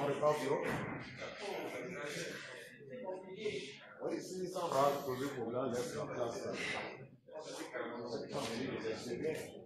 On repart au bureau. Oui, si ça va poser problème, laisse la place. C'est bien.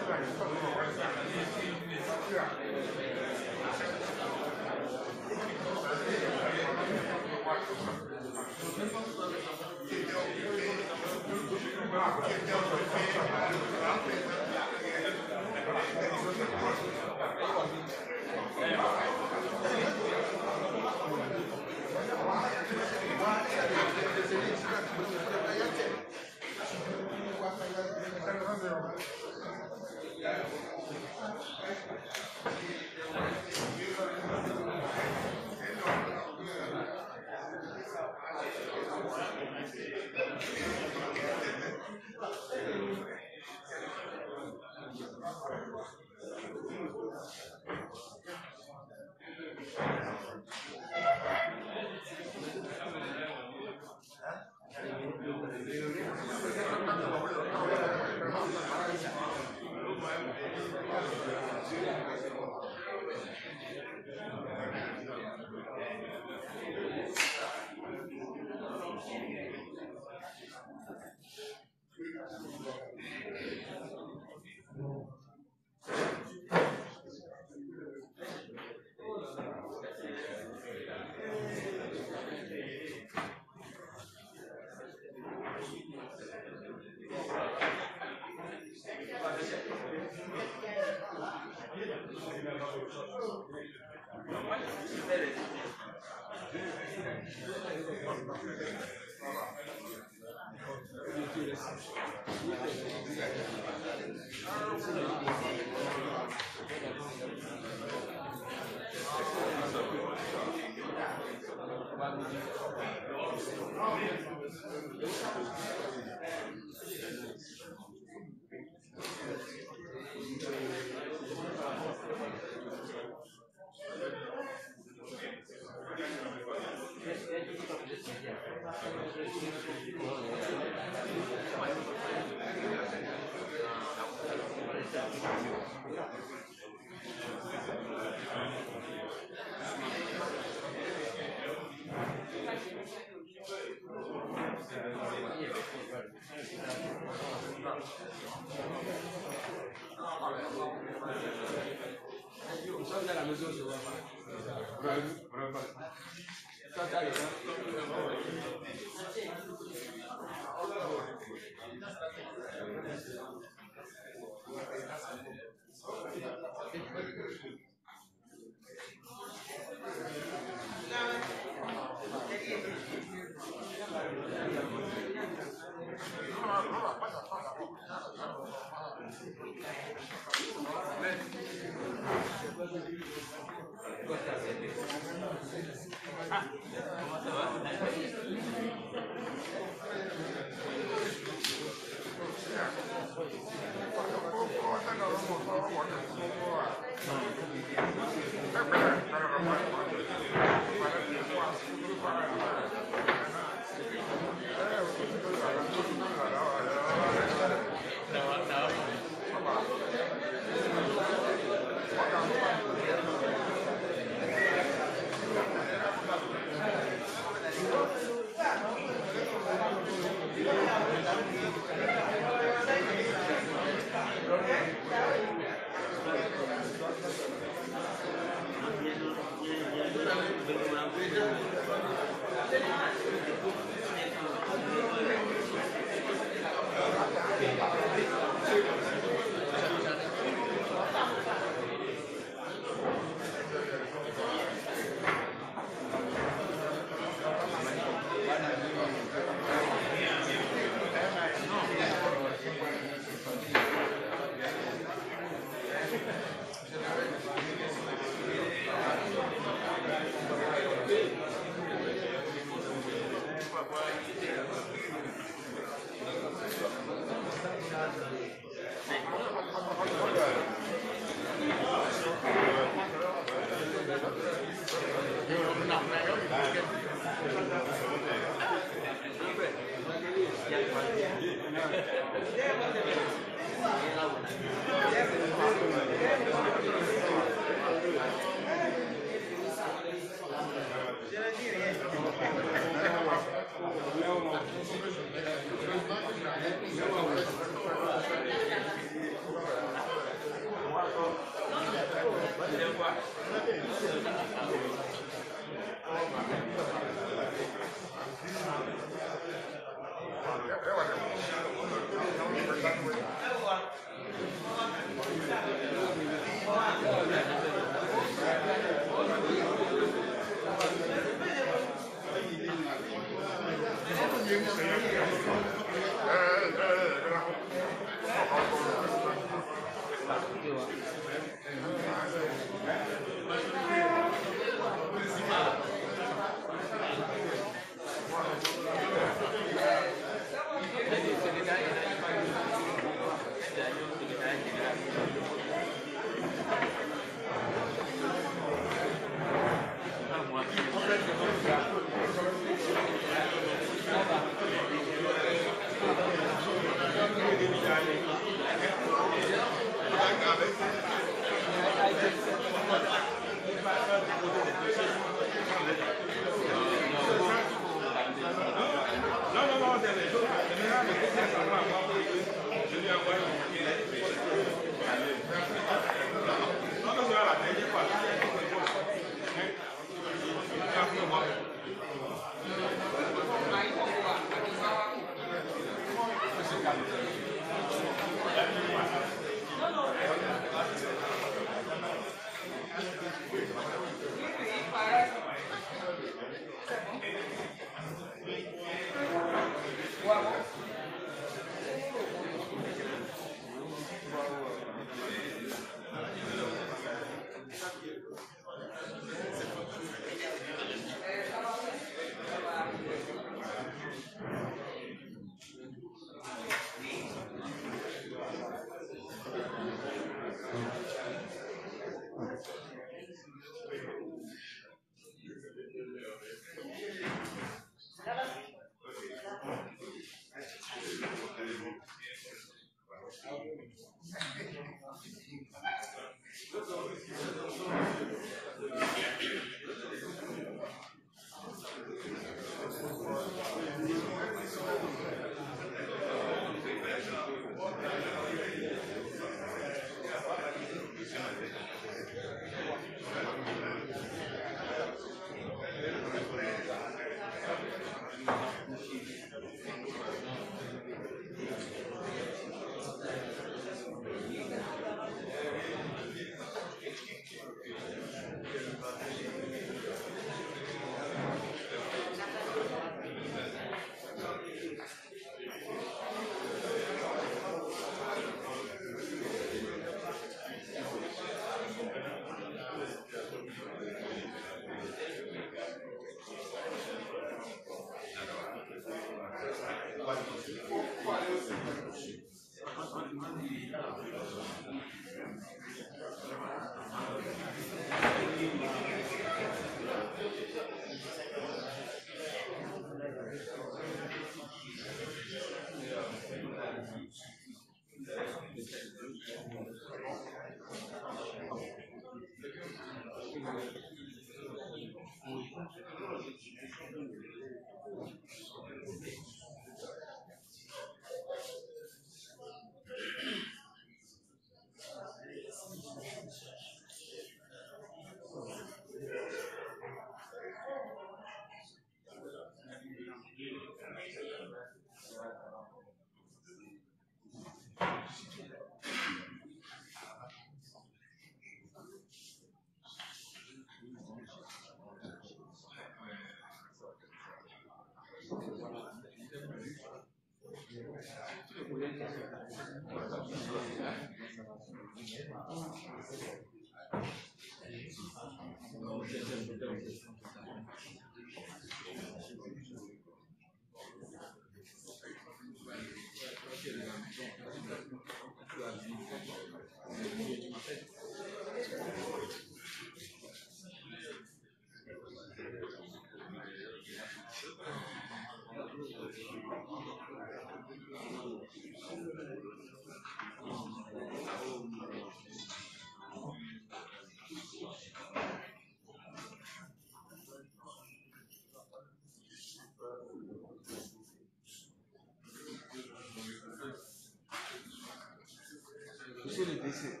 Monsieur le décès.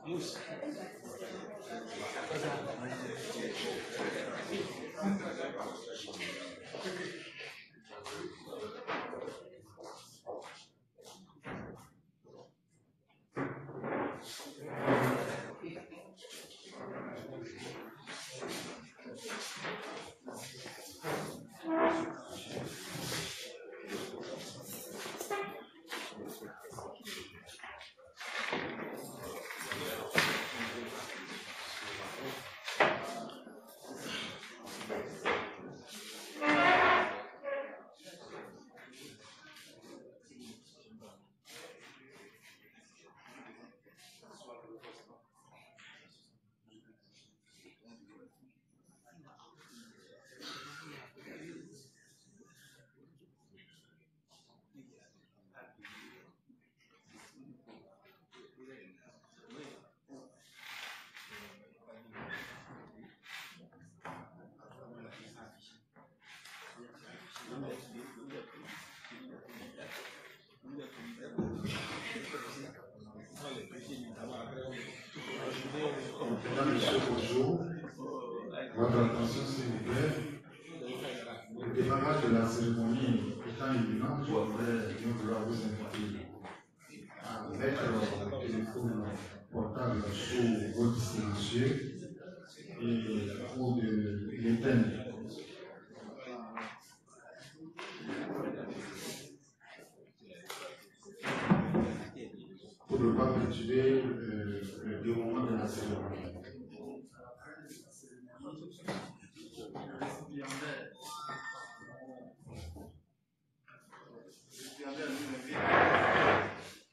Mousse. Mesdames, Messieurs, bonjour. Votre attention, s'il vous plaît. Le démarrage de la cérémonie étant imminent, je voudrais bien vouloir vous inviter à mettre le téléphone portable sous votre silencieux et ou de l'éteindre. Pour ne pas perturber le déroulement de la cérémonie.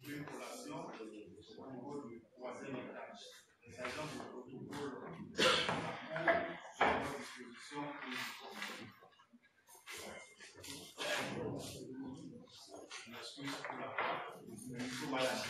Une collation au niveau du troisième étage. Les agents du protocole sont à disposition pour je m'excuse pour la part, mais il faut malade.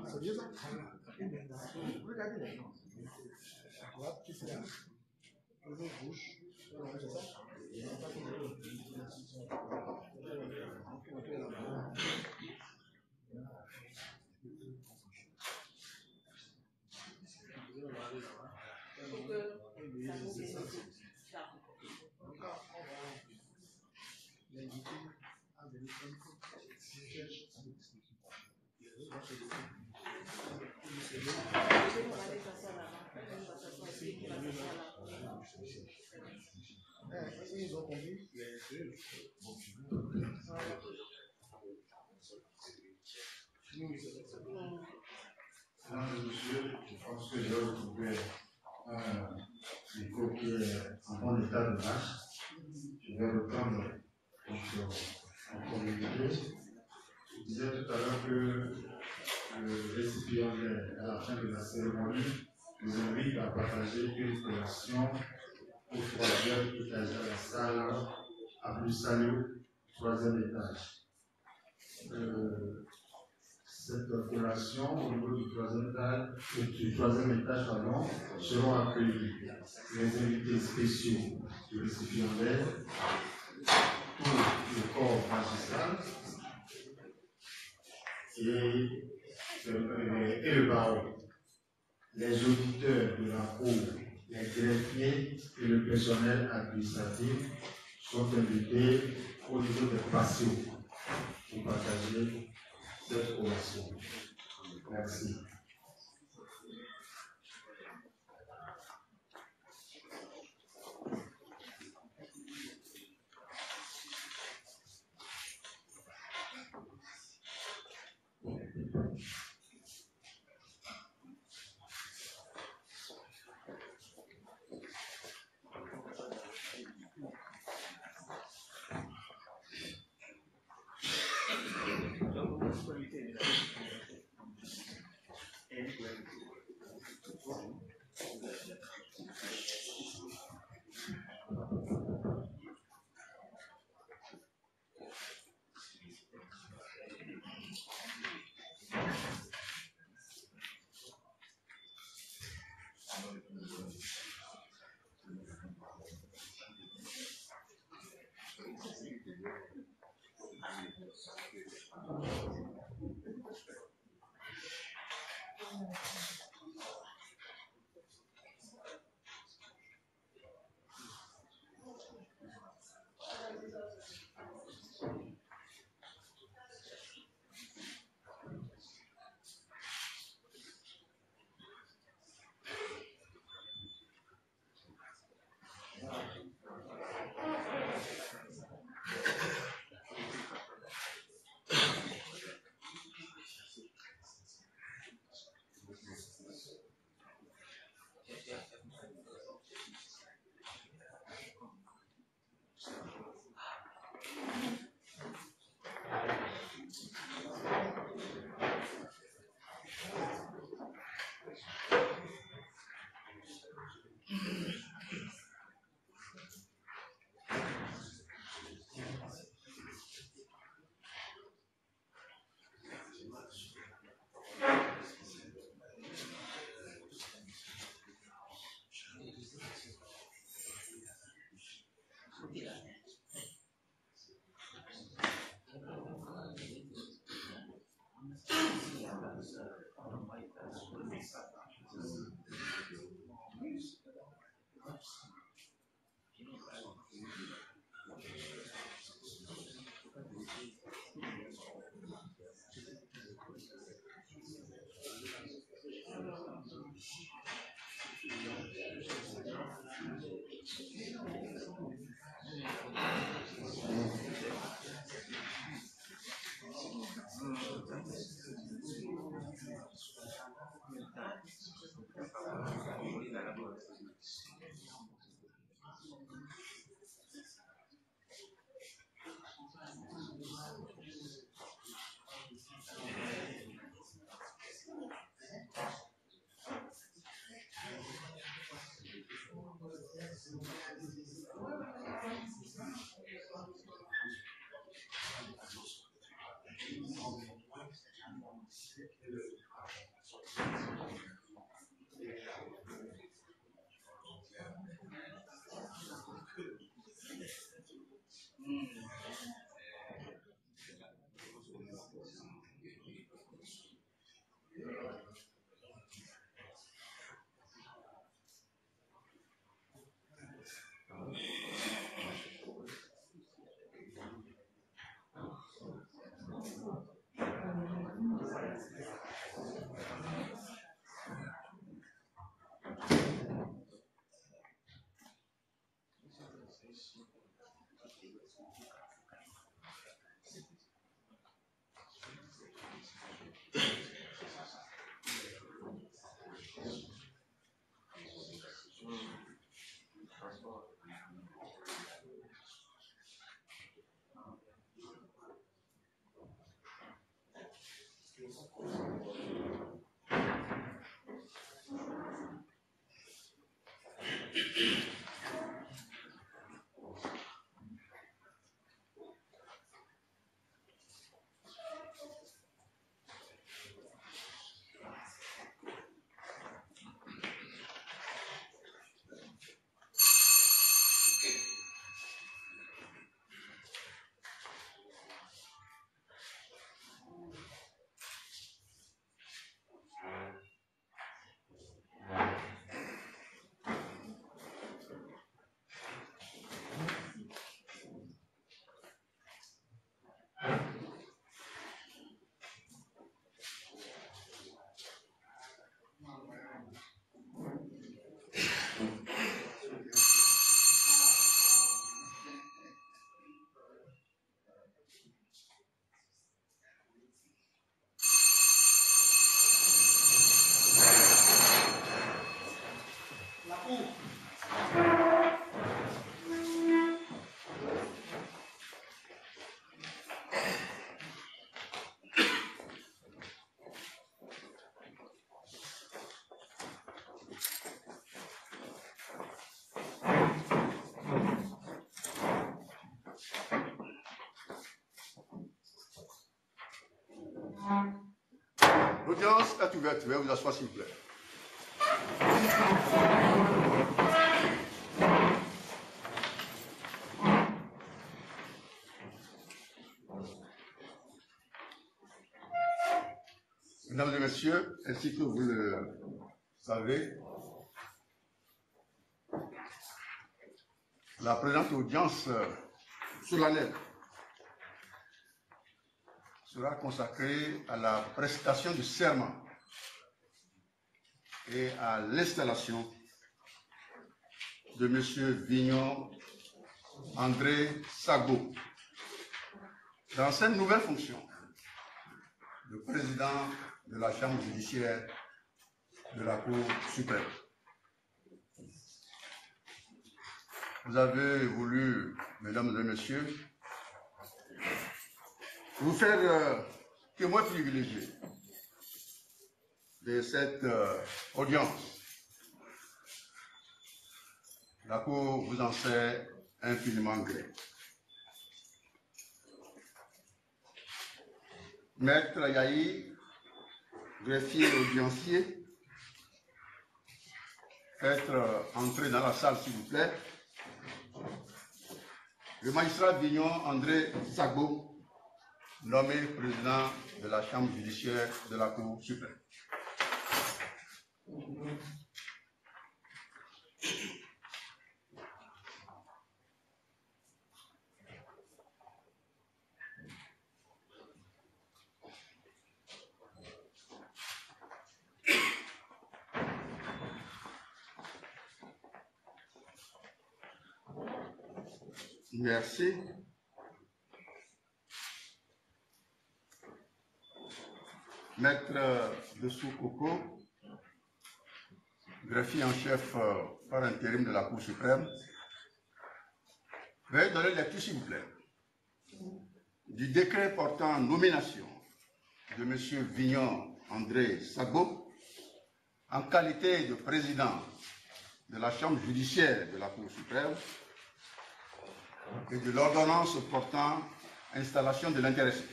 C'est bien ça. Regardez. Là, qu'est-ce qu'il y a? Bouche. C'est ça? Ils ont conduit les deux. Monsieur, je pense que j'ai retrouvé un micro qui est en bon état de marche. Je vais reprendre en communauté. Je disais tout à l'heure que le récipiendaire, à la fin de la cérémonie, nous invite à partager une collation au troisième étage de la salle à Bruxelles, troisième étage. Cette collation au niveau du troisième étage seront accueillis les invités spéciaux du récipiendaire, tout le corps magistral et le baron, les auditeurs de la cour, les greffiers et le personnel administratif sont invités au niveau des patios pour partager cette collation. Merci. L'audience est ouverte. Veuillez vous asseoir, s'il vous plaît. Mesdames et messieurs, ainsi que vous le savez, la présente audience solennelle sera consacrée à la prestation du serment et à l'installation de M. Vignon André Sagbo dans cette nouvelle fonction de président de la Chambre judiciaire de la Cour suprême. Vous avez voulu, mesdames et messieurs, vous faire témoin privilégié de cette audience. La Cour vous en sait infiniment gré. Maître Yahi, greffier audiencier, faites entrer dans la salle, s'il vous plaît. Le magistrat Vignon André Sagbo, nommé président de la Chambre judiciaire de la Cour suprême. Merci. Maître Dessou Koko, greffier en chef par intérim de la Cour suprême, veuillez donner lecture, s'il vous plaît, du décret portant nomination de M. Vignon André Sagbo en qualité de président de la Chambre judiciaire de la Cour suprême et de l'ordonnance portant installation de l'intéressé.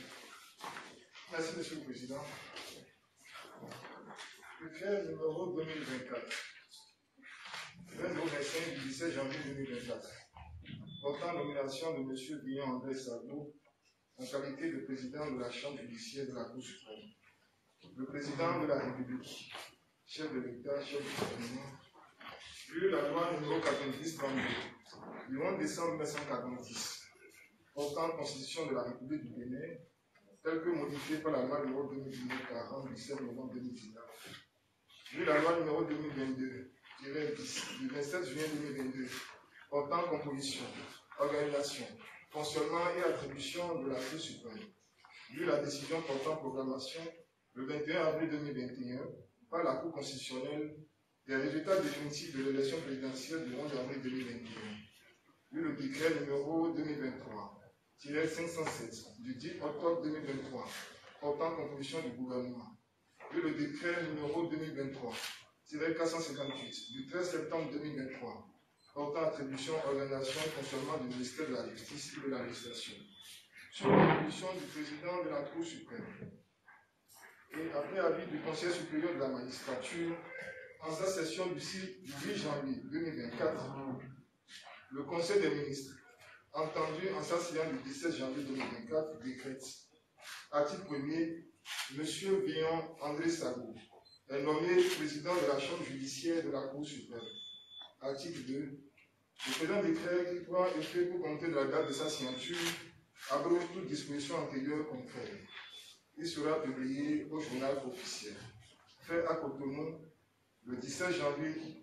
Merci, Monsieur le Président. Décret numéro 2024, 22-25 du 17 janvier 2024, portant nomination de M. Vignon André Sagbo en qualité de président de la Chambre judiciaire de la Cour suprême. Le président de la République, chef de l'État, chef du gouvernement, vu la loi numéro 90-32 du 11 décembre 1990 portant constitution de la République du Bénin, telle que modifiée par la loi numéro 2019-40 du 7 novembre 2019. Vu la loi numéro 2022-10 du 27 juin 2022 portant composition, organisation, fonctionnement et attribution de la Cour suprême. Vu la décision portant proclamation le 21 avril 2021 par la Cour constitutionnelle des résultats définitifs de l'élection présidentielle du 11 avril 2021. Vu le décret numéro 2023-507 du 10 octobre 2023 portant composition du gouvernement. Vu le décret numéro 2023-458 du 13 septembre 2023 portant attribution, organisation et fonctionnement du ministère de la Justice et de la législation. Sur l'attribution du président de la Cour suprême. Et après avis du Conseil supérieur de la magistrature, en sa session du 8 janvier 2024, le Conseil des ministres, entendu en sa séance du 17 janvier 2024, décrète, article 1er, M. Vignon André Sabot est nommé président de la Chambre judiciaire de la Cour suprême. Article 2, le présent décret qui prend effet pour compter de la date de sa signature abroge toute disposition antérieure contraire. Il sera publié au journal officiel. Fait à Cotonou le 17 janvier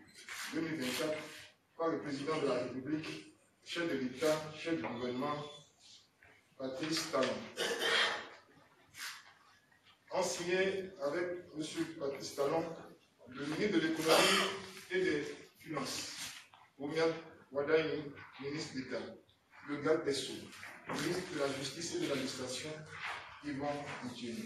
2024 par le président de la République, chef de l'État, chef du gouvernement, Patrice Talon. En signé avec M. Patrice Talon, le ministre de l'économie et des finances, Oumiat Wadaini, ministre d'État, le garde des Sceaux, ministre de la Justice et de l'Administration, Yvan Itieni.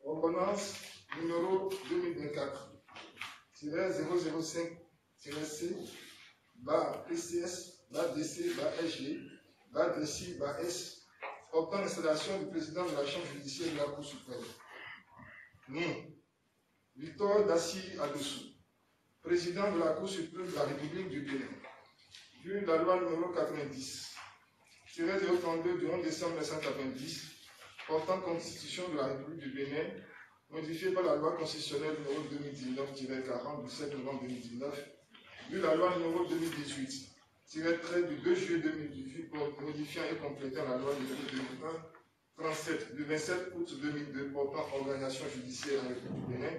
Ordonnance numéro 2024-005-PCS-DC-SG-DC-S portant l'installation du président de la Chambre judiciaire de la Cour suprême. Nom Victor Dassi Adoussou, président de la Cour suprême de la République du Bénin. Vu la loi numéro 90-032 du 11 décembre 1990 portant constitution de la République du Bénin, modifiée par la loi constitutionnelle numéro 2019-40 du 7 novembre 2019, vu la loi numéro 2018-13 du 2 juillet 2018 modifiant et complétant la loi numéro 2001-37 du 27 août 2002 portant organisation judiciaire en République du Bénin,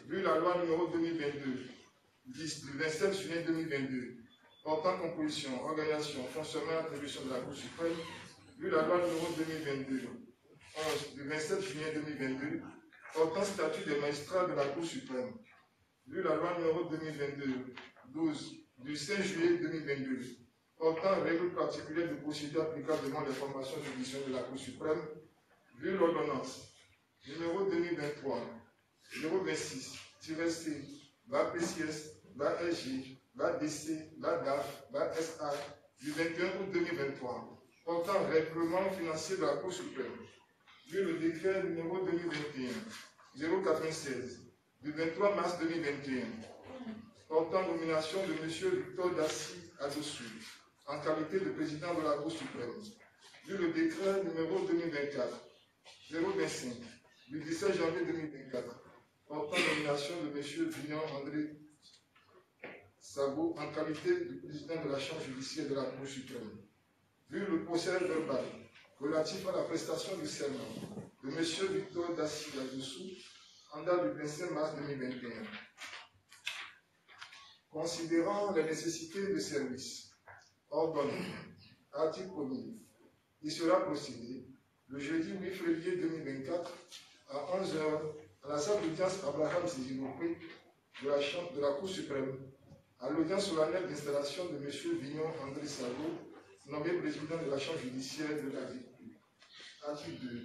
vu la loi numéro 2022-10 du 27 juillet 2022 portant composition, organisation, fonctionnement et attribution de la Cour suprême, vu la loi numéro 2022-11 du 27 juillet 2022 portant statut des magistrats de la Cour suprême, vu la loi numéro 2022-12 du 5 juillet 2022 portant règles particulières de procédure applicable devant les formations judiciaires de la Cour suprême, vu l'ordonnance numéro 2023-026-PCS-SG-DC-DAF-SA du 21 août 2023 portant règlement financier de la Cour suprême, vu le décret numéro 2021-096 du 23 mars 2021 portant nomination de M. Victor Dassi Adoussou en qualité de président de la Cour suprême, vu le décret numéro 2024-025 du 17 janvier 2024 portant nomination de M. Vignon André Sabot en qualité de président de la Chambre judiciaire de la Cour suprême, vu le procès verbal relatif à la prestation du serment de M. Victor Dassi Adoussou en date du 25 mars 2021. Considérant les nécessités de service, ordonné, article 1er, il sera procédé le jeudi 8 février 2024 à 11h à la salle d'audience Abraham Zizimopé de la Cour suprême, à l'audience solennelle d'installation de M. Vignon André Sabot, nommé président de la Chambre judiciaire de la République. Article 2.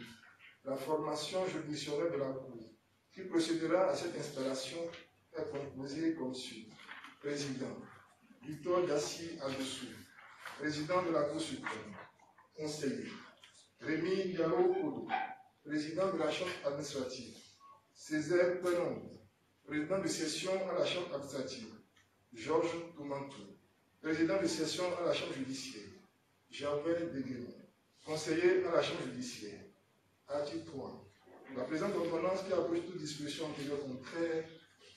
La formation juridictionnelle de la Cour, qui procédera à cette installation, est composée comme suit. Président, Victor Dassi Adoussou, président de la Cour suprême. Conseiller, Rémi Diallo Kodo, président de la Chambre administrative. Césaire Penon, président de session à la Chambre administrative. Georges Toumantou, président de session à la Chambre judiciaire. Gervais Deguénon, conseiller à la Chambre judiciaire. Article 3. La présente ordonnance qui abroge toute disposition antérieure contraire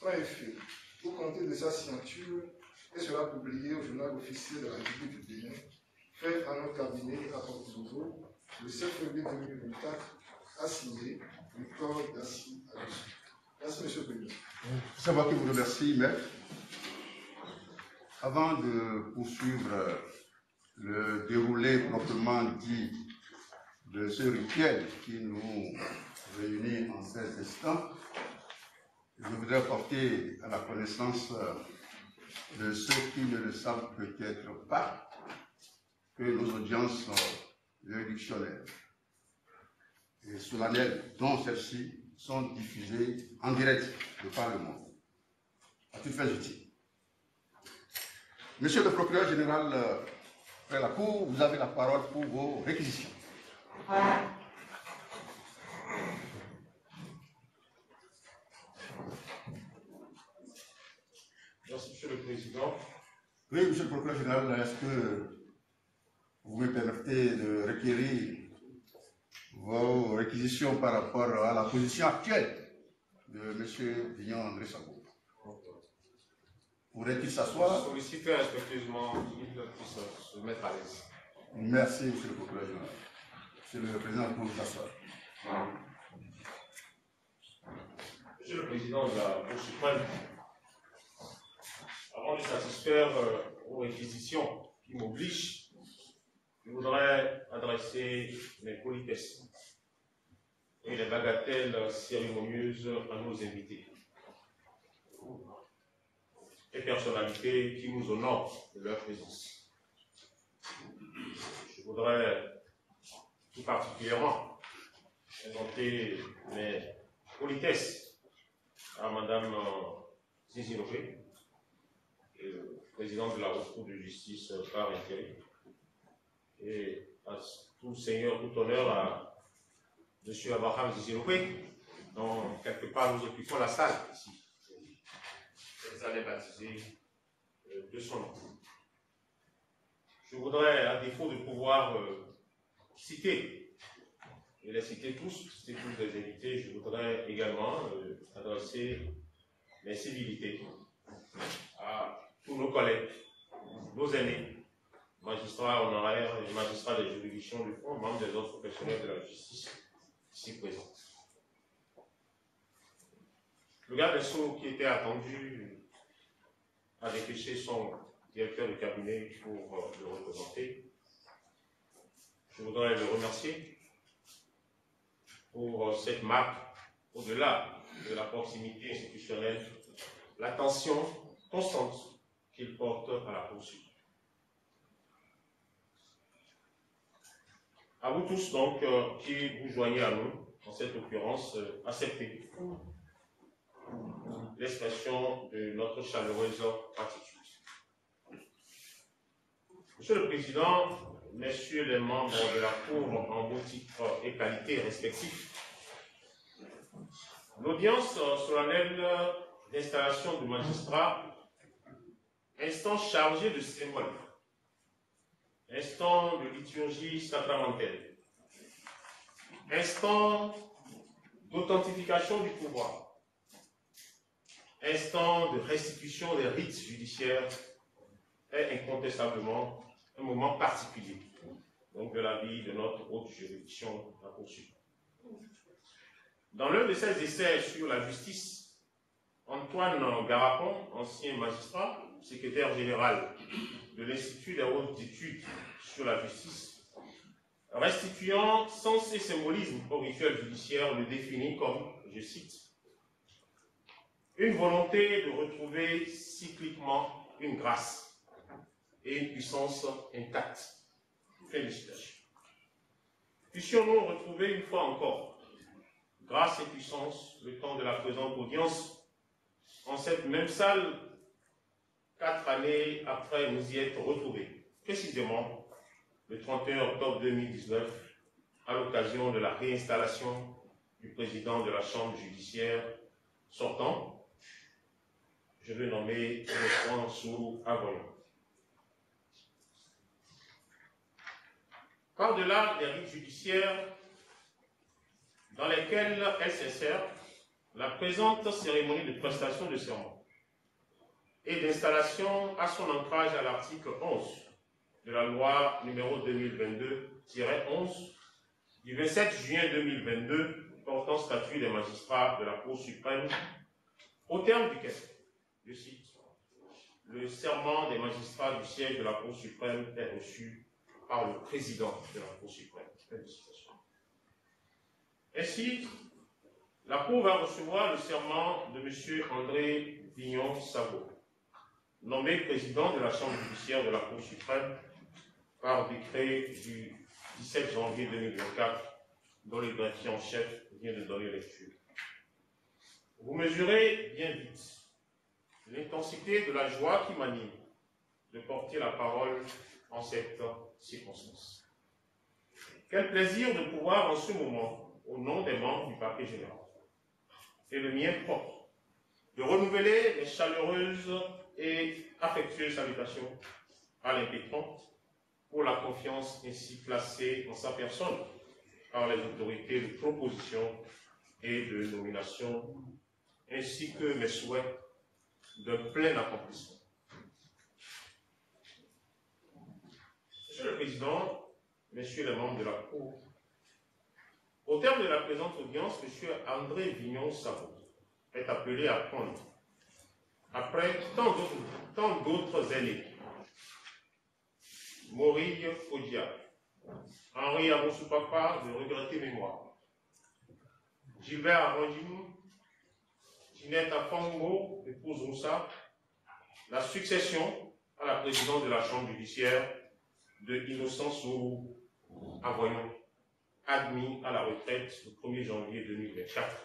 prend effet pour compter de sa signature et sera publiée au journal officiel de la République du Bénin, fait à notre cabinet à Porto-Novo le 7 février 2024, a signé Victor Dassi Adoussou. Merci, M. le Président. C'est moi qui vous remercie, maître. avant de poursuivre le déroulé proprement dit de ce rituel qui nous réunit en cet instant, je voudrais porter à la connaissance de ceux qui ne le savent peut-être pas que nos audiences juridictionnelles et solennelles, dont celles-ci, sont diffusées en direct de par le monde, à toute fin utile. Monsieur le procureur général de la Cour, vous avez la parole pour vos réquisitions. Merci, Monsieur le Président. Oui, Monsieur le procureur général, est-ce que vous me permettez de requérir vos réquisitions par rapport à la position actuelle de M. Vignon André Sabot? Pourrait-il s'asseoir? Solliciter respectueusement qu'il puisse se mettre à l'aise. Merci, Monsieur le procureur général. Monsieur le Président, vous pouvez s'asseoir. Monsieur le Président de la Cour suprême, avant de satisfaire aux réquisitions qui m'obligent, je voudrais adresser mes politesses et les bagatelles cérémonieuses à nos invités et personnalités qui nous honorent de leur présence. Je voudrais tout particulièrement présenter mes politesses à Madame Zizi Lopé, présidente de la Haute Cour de justice par intérim, et à tout seigneur, tout honneur à M. Abraham Zizi Lopé, dont quelque part nous occupons la salle ici. La salle est baptisée de son nom. Je voudrais, à défaut de pouvoir citer, et les citer tous les invités, je voudrais également adresser mes civilités à tous nos collègues, nos aînés, magistrats honoraires et magistrats des juridictions du fond, membres des autres professionnels de la justice ici présents. Le garde des Sceaux qui était attendu a dépêché son directeur de cabinet pour le représenter. Je voudrais le remercier pour cette marque, au-delà de la proximité institutionnelle, l'attention constante qu'il porte à la poursuite. À vous tous donc qui vous joignez à nous, en cette occurrence, acceptez l'expression de notre chaleureuse gratitude. Monsieur le Président, Messieurs les membres de la Cour en vos titres et qualités respectifs, l'audience solennelle d'installation du magistrat, instant chargé de symboles, instant de liturgie sacramentelle, instant d'authentification du pouvoir, instant de restitution des rites judiciaires, est incontestablement un moment particulier donc de la vie de notre haute juridiction, la Cour suprême. Dans l'un de ses essais sur la justice, Antoine Garapon, ancien magistrat, secrétaire général de l'Institut des hautes études sur la justice, restituant sans ces symbolismes au rituel judiciaire, le définit comme, je cite, une volonté de retrouver cycliquement une grâce et une puissance intacte. Félicitations. Puissions-nous retrouver une fois encore grâce et puissance le temps de la présente audience en cette même salle, 4 années après nous y être retrouvés, précisément le 31 octobre 2019, à l'occasion de la réinstallation du président de la Chambre judiciaire sortant, je vais nommer François Avoyon. Par-delà des rites judiciaires dans lesquels elle s'insère, la présente cérémonie de prestation de serment et d'installation a son ancrage à l'article 11 de la loi numéro 2022-11 du 27 juin 2022 portant statut des magistrats de la Cour suprême, au terme duquel, je cite, le serment des magistrats du siège de la Cour suprême est reçu par le président de la Cour suprême. Ainsi, la Cour va recevoir le serment de M. André Vignon-Sabot, nommé président de la Chambre judiciaire de la Cour suprême par décret du 17 janvier 2024, dont le greffier en chef vient de donner lecture. Vous mesurez bien vite l'intensité de la joie qui m'anime de porter la parole en cette circonstance. Quel plaisir de pouvoir en ce moment, au nom des membres du parquet général, et le mien propre, de renouveler les chaleureuses et affectueuses salutations à l'impétrant pour la confiance ainsi placée en sa personne par les autorités de proposition et de nomination, ainsi que mes souhaits de plein accomplissement. Monsieur le Président, Messieurs les membres de la Cour, au terme de la présente audience, M. André Vignon-Sabot est appelé à prendre, après tant d'autres aînés, Morille Fodia, Henri Aboussoupapa de regrettée mémoire, Gilbert Arrondine, Ginette Afango, épouse Moussa, la succession à la présidence de la Chambre judiciaire de Innocence Sourou Avoyon, admis à la retraite le 1er janvier 2024.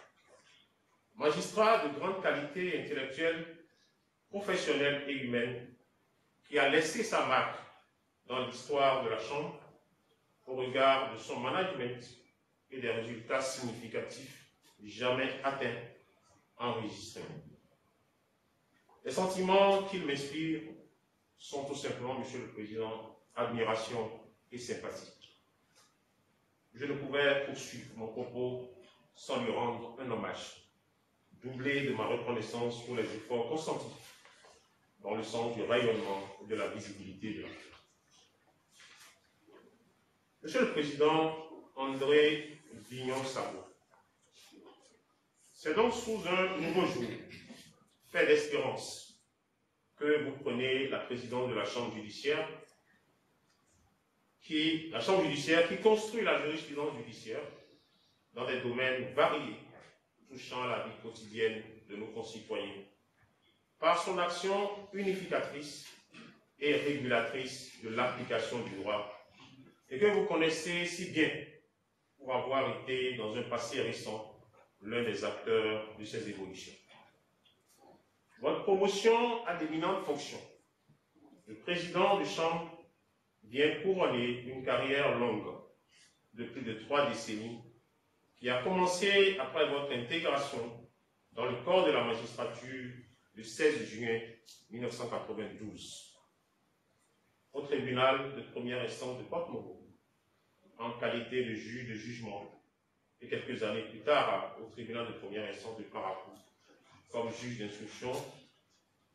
Magistrat de grande qualité intellectuelle, professionnelle et humaine, qui a laissé sa marque dans l'histoire de la Chambre au regard de son management et des résultats significatifs jamais atteints, enregistrés. Les sentiments qu'il m'inspire sont tout simplement, Monsieur le Président, admiration et sympathie. Je ne pouvais poursuivre mon propos sans lui rendre un hommage, doublé de ma reconnaissance pour les efforts consentis dans le sens du rayonnement et de la visibilité de la Cour. Monsieur le Président André Vignon-Sabot, c'est donc sous un nouveau jour, fait d'espérance, que vous prenez la présidence de la Chambre judiciaire, qui construit la jurisprudence judiciaire dans des domaines variés touchant à la vie quotidienne de nos concitoyens, par son action unificatrice et régulatrice de l'application du droit, et que vous connaissez si bien pour avoir été, dans un passé récent, l'un des acteurs de ces évolutions. Votre promotion à d'éminentes fonctions, le président de Chambre vient couronner une carrière longue de plus de 3 décennies qui a commencé après votre intégration dans le corps de la magistrature le 16 juin 1992 au tribunal de première instance de Porte-Maubourg en qualité de juge de jugement et quelques années plus tard au tribunal de première instance de Parakou comme juge d'instruction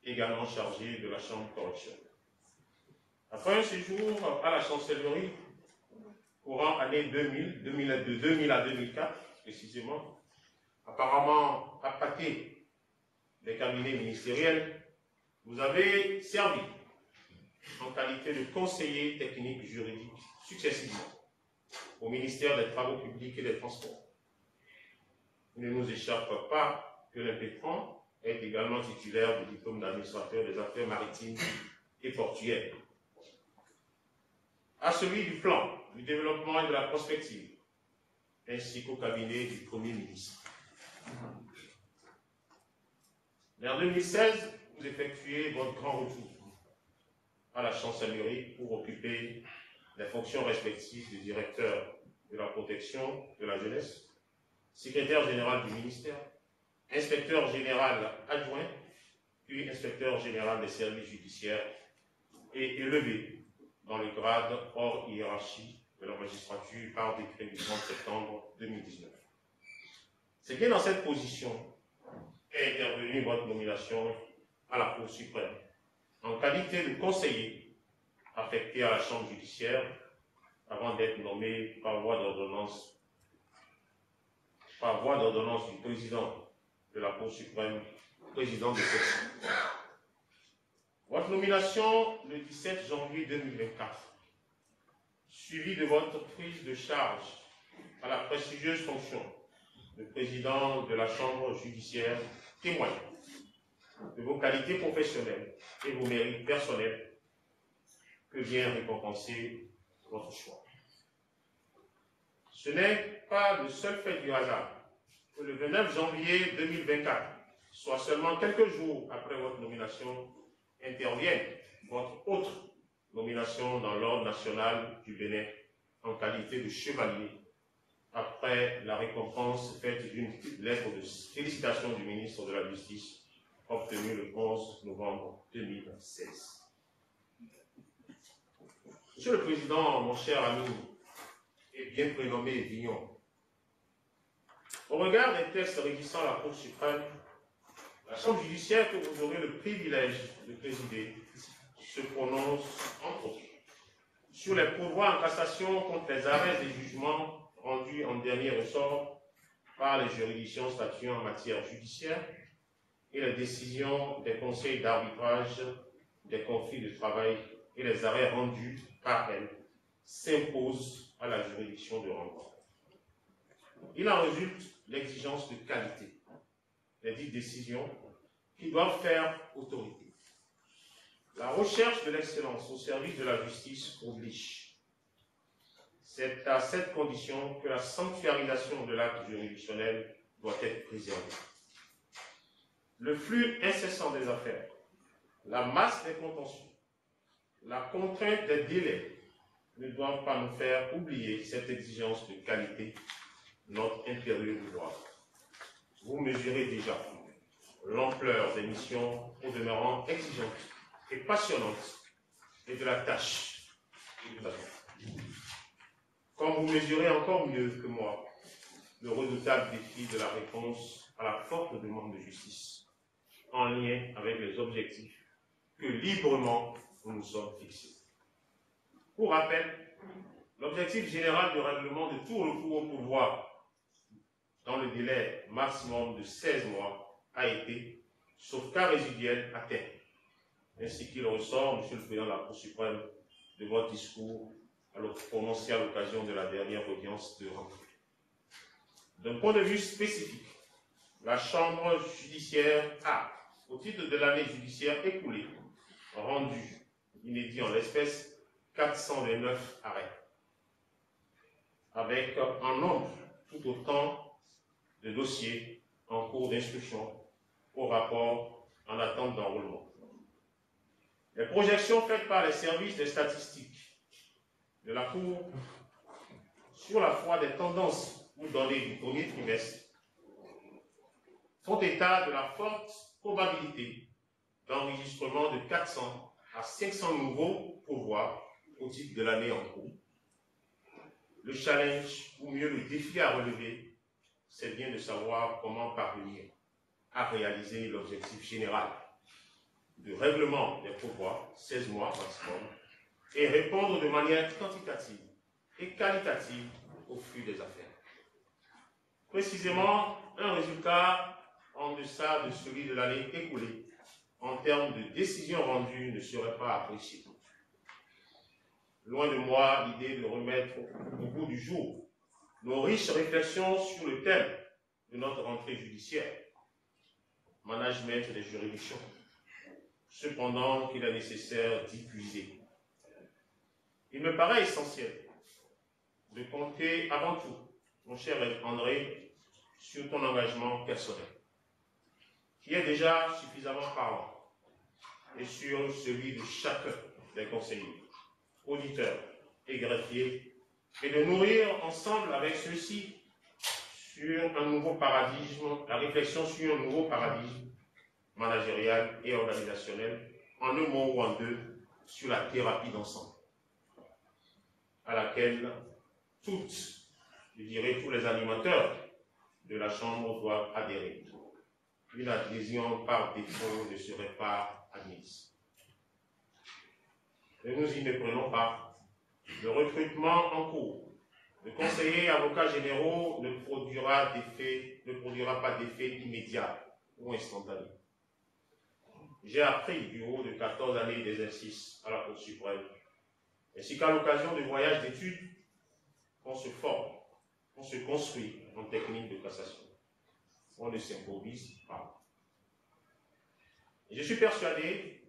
également chargé de la chambre correctionnelle. Après un séjour à la chancellerie, courant année 2000, de 2000 à 2004 précisément, apparemment appâté des cabinets ministériels, vous avez servi en qualité de conseiller technique juridique successivement au ministère des Travaux publics et des Transports. Il ne nous échappe pas que l'impétrant est également titulaire du diplôme d'administrateur des affaires maritimes et portuaires. À celui du plan, du développement et de la prospective, ainsi qu'au cabinet du Premier ministre. Vers 2016, vous effectuez votre grand retour à la chancellerie pour occuper les fonctions respectives de directeur de la protection de la jeunesse, secrétaire général du ministère, inspecteur général adjoint, puis inspecteur général des services judiciaires et élevé dans le grade hors hiérarchie de la magistrature par décret du 30 septembre 2019. C'est bien dans cette position qu'est intervenue votre nomination à la Cour suprême, en qualité de conseiller affecté à la Chambre judiciaire, avant d'être nommé par voie d'ordonnance du président de la Cour suprême, président de cette Chambre. Votre nomination le 17 janvier 2024, suivie de votre prise de charge à la prestigieuse fonction de président de la Chambre judiciaire, témoigne de vos qualités professionnelles et vos mérites personnels que vient récompenser votre choix. Ce n'est pas le seul fait du hasard que le 29 janvier 2024, soit seulement quelques jours après votre nomination, intervienne votre autre nomination dans l'ordre national du Bénin en qualité de chevalier, après la récompense faite d'une lettre de félicitations du ministre de la Justice obtenue le 11 novembre 2016. Monsieur le Président, mon cher ami et bien prénommé Vignon, au regard des textes régissant la Cour suprême, la Chambre judiciaire que vous aurez le privilège de présider se prononce, entre autres, sur les pourvois en cassation contre les arrêts et jugements rendus en dernier ressort par les juridictions statuant en matière judiciaire et les décisions des conseils d'arbitrage des conflits de travail et les arrêts rendus par elles s'imposent à la juridiction de renvoi. Il en résulte l'exigence de qualité des dites décisions qui doivent faire autorité. La recherche de l'excellence au service de la justice oblige. C'est à cette condition que la sanctuarisation de l'acte juridictionnel doit être préservée. Le flux incessant des affaires, la masse des contentieux, la contrainte des délais ne doivent pas nous faire oublier cette exigence de qualité, notre impérieux devoir. Vous mesurez déjà l'ampleur des missions au demeurant exigeantes et passionnantes et de la tâche qui nous attend. Comme vous mesurez encore mieux que moi le redoutable défi de la réponse à la forte demande de justice, en lien avec les objectifs que librement nous nous sommes fixés. Pour rappel, l'objectif général de règlement de tout recours au pouvoir dans le délai maximum de 16 mois a été, sauf cas résiduel, atteint, ainsi qu'il ressort, Monsieur le Président de la Cour suprême, de votre discours prononcé à l'occasion de la dernière audience de rentrée. D'un point de vue spécifique, la Chambre judiciaire a, au titre de l'année judiciaire écoulée, rendu, inédit en l'espèce, 429 arrêts, avec en nombre tout autant de dossiers en cours d'instruction au rapport en attente d'enrôlement. Les projections faites par les services des statistiques de la Cour sur la foi des tendances ou données du premier trimestre font état de la forte probabilité d'enregistrement de 400 à 500 nouveaux pourvois au titre de l'année en cours. Le challenge, ou mieux le défi à relever, c'est bien de savoir comment parvenir à réaliser l'objectif général de règlement des pourvois, 16 mois maximum, et répondre de manière quantitative et qualitative au flux des affaires. Précisément, un résultat en deçà de celui de l'année écoulée en termes de décisions rendues ne serait pas apprécié. Loin de moi l'idée de remettre au bout du jour nos riches réflexions sur le thème de notre rentrée judiciaire, management des juridictions. Cependant qu'il est nécessaire d'y puiser. Il me paraît essentiel de compter avant tout, mon cher André, sur ton engagement personnel, qui est déjà suffisamment parlant, et sur celui de chacun des conseillers, auditeurs et greffiers, et de nourrir ensemble avec ceux-ci sur un nouveau paradigme, la réflexion sur un nouveau paradigme managérial et organisationnel, en un mot ou en deux, sur la thérapie d'ensemble, à laquelle toutes, je dirais tous les animateurs de la Chambre doivent adhérer. Une adhésion par défaut ne serait pas admise. Ne nous y méprenons pas. Le recrutement en cours de conseillers et avocats généraux ne produira pas d'effet immédiat ou instantané. j'ai appris du haut de 14 années d'exercice à la Cour suprême, ainsi qu'à l'occasion de voyages d'études, qu'on se forme, qu'on se construit en technique de cassation. On ne s'improvise pas. Et je suis persuadé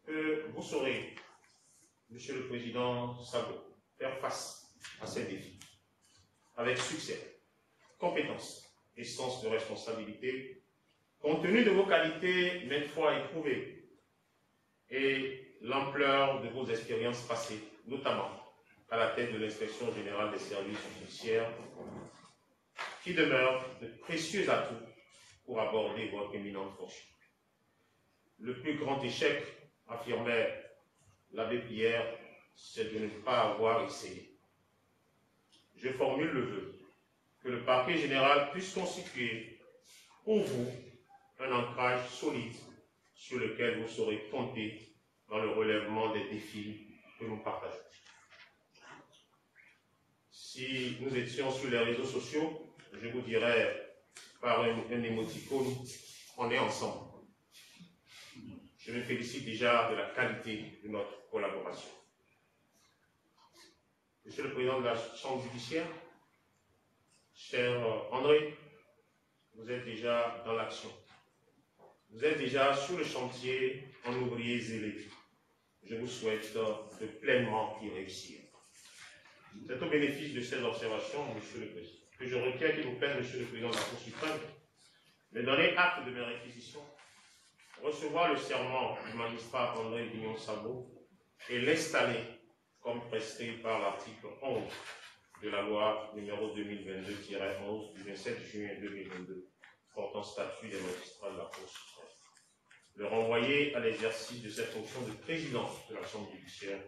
que vous saurez, Monsieur le Président Sabo, faire face à ces défis avec succès, compétence et sens de responsabilité, compte tenu de vos qualités maintes fois éprouvées et l'ampleur de vos expériences passées, notamment à la tête de l'Inspection générale des services judiciaires, qui demeure de précieux atouts pour aborder votre éminente fonction. Le plus grand échec, affirmait l'abbé Pierre, c'est de ne pas avoir essayé. Je formule le vœu que le parquet général puisse constituer pour vous un ancrage solide sur lequel vous saurez compter dans le relèvement des défis que nous partageons. Si nous étions sur les réseaux sociaux, je vous dirais par un émoticône, on est ensemble. Je me félicite déjà de la qualité de notre collaboration. Monsieur le Président de la Chambre judiciaire, cher André, vous êtes déjà dans l'action. Vous êtes déjà sur le chantier en ouvrier zélé. Je vous souhaite de pleinement y réussir. C'est au bénéfice de ces observations, Monsieur le Président, que je requiers qu'il vous plaise, Monsieur le Président de la Cour suprême, de donner acte de mes réquisitions, recevoir le serment du magistrat André Vignon Sabo et l'installer comme prescrit par l'article 11 de la loi numéro 2022-11 du 27 juin 2022 portant statut des magistrats de la Cour suprême. Le renvoyer à l'exercice de cette fonction de président de la Chambre judiciaire,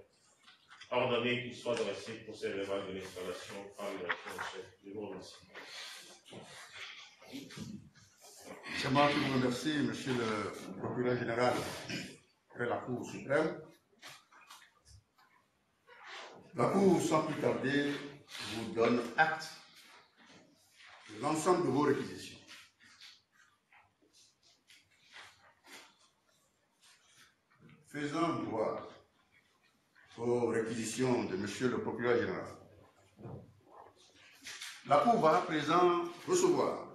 ordonner qu'il soit dressé procès verbal de l'installation par le directeur en chef. Je vous remercie. C'est moi qui vous remercie, Monsieur le procureur général de la Cour suprême. La Cour, sans plus tarder, vous donne acte de l'ensemble de vos réquisitions. Faisant droit aux réquisitions de Monsieur le procureur général, la Cour va à présent recevoir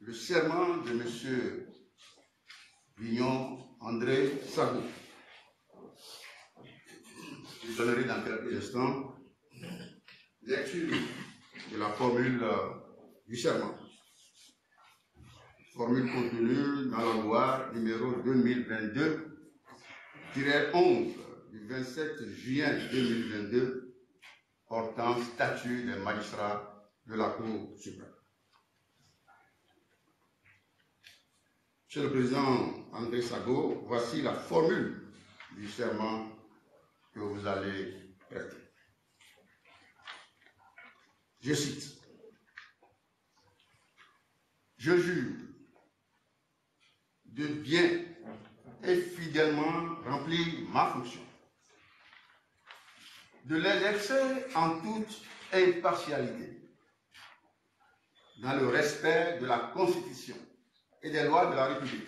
le serment de M. Vignon André Sabo. Je donnerai dans quelques instants lecture de la formule du serment. Formule contenue dans la loi numéro 2022-11 du 27 juin 2022 portant statut des magistrats de la Cour suprême. Monsieur le Président André Sabo, voici la formule du serment que vous allez prêter. Je cite. Je jure de bien et fidèlement remplir ma fonction, de l'exercer en toute impartialité, dans le respect de la Constitution et des lois de la République,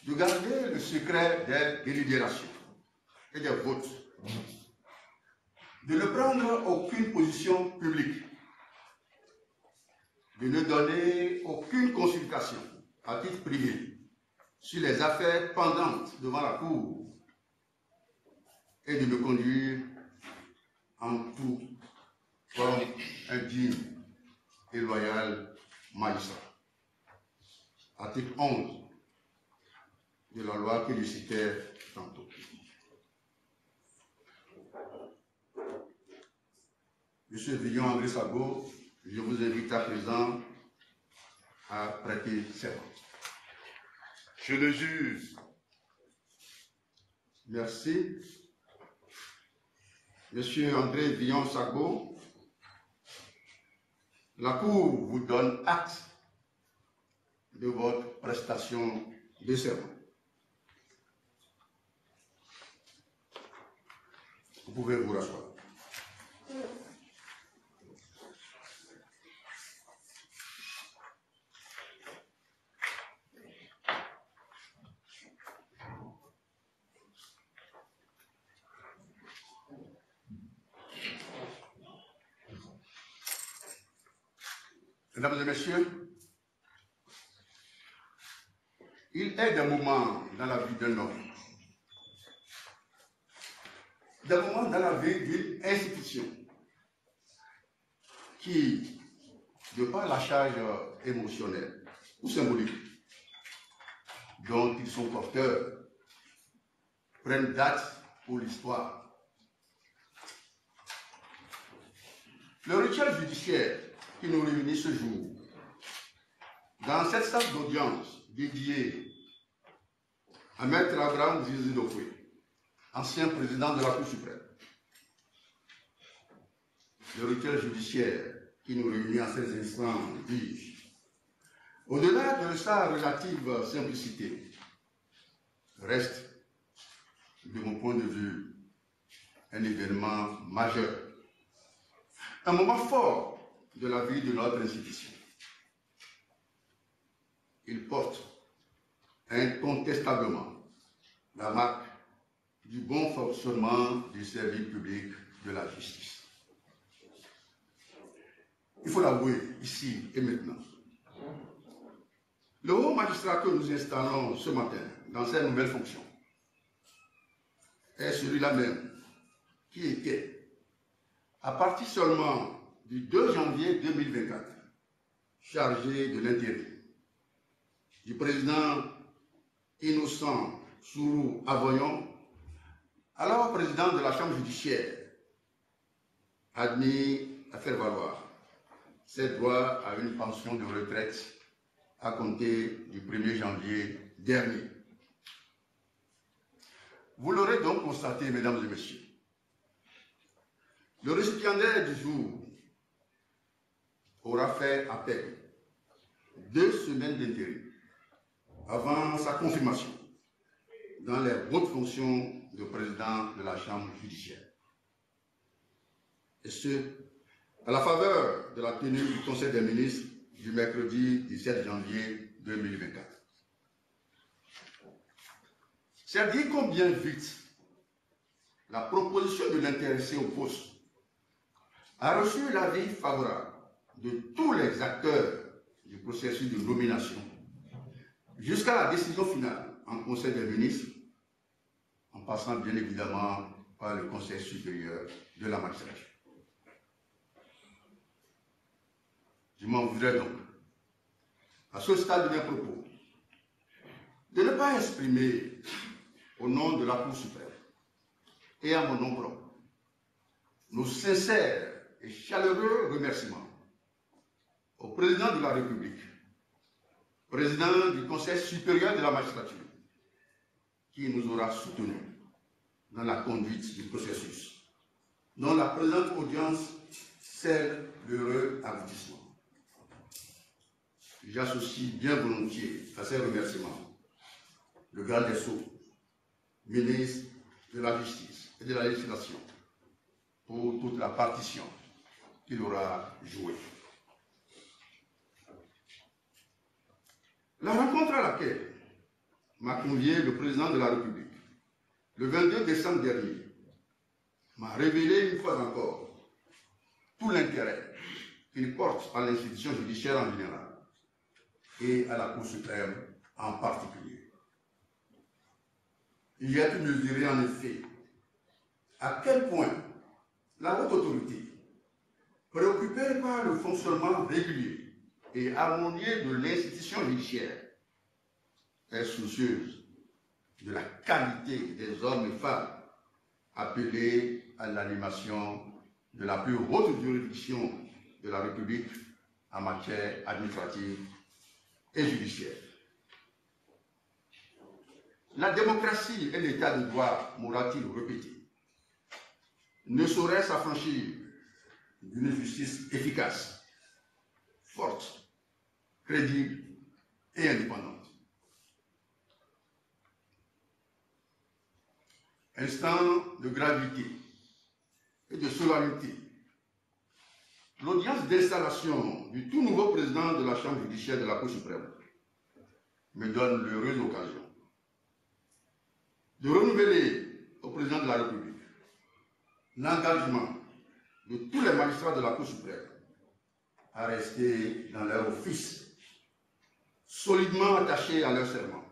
de garder le secret des délibérations et des votes, de ne prendre aucune position publique, de ne donner aucune consultation à titre privé sur les affaires pendantes devant la Cour et de me conduire en tout comme un digne et loyal magistrat. Article 11 de la loi que je citais tantôt. Monsieur Vignon André Sabo, je vous invite à présent à prêter serment. Je le jure. Merci. Monsieur André Vignon Sabo, la Cour vous donne acte de votre prestation de serment. Vous pouvez vous rasseoir. Mesdames et messieurs, il est des moments dans la vie d'un homme, des moments dans la vie d'une institution qui, de par la charge émotionnelle ou symbolique dont ils sont porteurs, prennent date pour l'histoire. Le rituel judiciaire qui nous réunit ce jour, dans cette salle d'audience dédiée à Maître Abraham Zizi Dokwe, ancien président de la Cour suprême, le rituel judiciaire qui nous réunit en ces instants dis, au-delà de sa relative simplicité, reste, de mon point de vue, un événement majeur, un moment fort de la vie de notre institution. Il porte incontestablement la marque du bon fonctionnement du service public de la justice. Il faut l'avouer ici et maintenant. Le haut magistrat que nous installons ce matin dans cette nouvelle fonction est celui-là même qui était, à partir seulement du 2 janvier 2024, chargé de l'intérim du président Innocent Sourou Avoyon, alors président de la Chambre judiciaire, admis à faire valoir ses droits à une pension de retraite à compter du 1er janvier dernier. Vous l'aurez donc constaté, mesdames et messieurs, le récipiendaire du jour aura fait à peine 2 semaines d'intérim avant sa confirmation dans les hautes fonctions de président de la Chambre judiciaire. Et ce, à la faveur de la tenue du Conseil des ministres du mercredi 17 janvier 2024. C'est dire combien vite la proposition de l'intéressé au poste a reçu l'avis favorable de tous les acteurs du processus de nomination jusqu'à la décision finale en Conseil des ministres, en passant bien évidemment par le Conseil supérieur de la magistrature. Je m'en voudrais donc, à ce stade de mes propos, de ne pas exprimer au nom de la Cour suprême et à mon nom propre nos sincères et chaleureux remerciements au président de la République, président du Conseil supérieur de la magistrature, qui nous aura soutenus dans la conduite du processus, dont la présente audience scelle l'heureux aboutissement. J'associe bien volontiers à ces remerciements le garde des Sceaux, ministre de la Justice et de la Législation, pour toute la partition qu'il aura jouée. La rencontre à laquelle m'a convié le président de la République le 22 décembre dernier m'a révélé une fois encore tout l'intérêt qu'il porte à l'institution judiciaire en général et à la Cour suprême en particulier. Il y a pu mesurer en effet à quel point la haute autorité, préoccupée par le fonctionnement régulier et harmonieux de l'institution judiciaire, est soucieuse de la qualité des hommes et femmes appelés à l'animation de la plus haute juridiction de la République en matière administrative et judiciaire. La démocratie et l'état de droit, m'aura-t-il répété, ne sauraient s'affranchir d'une justice efficace, forte, crédible et indépendante. Instant de gravité et de solennité, l'audience d'installation du tout nouveau président de la Chambre judiciaire de la Cour suprême me donne l'heureuse occasion de renouveler au président de la République l'engagement de tous les magistrats de la Cour suprême à rester dans leur office, solidement attachés à leur serment,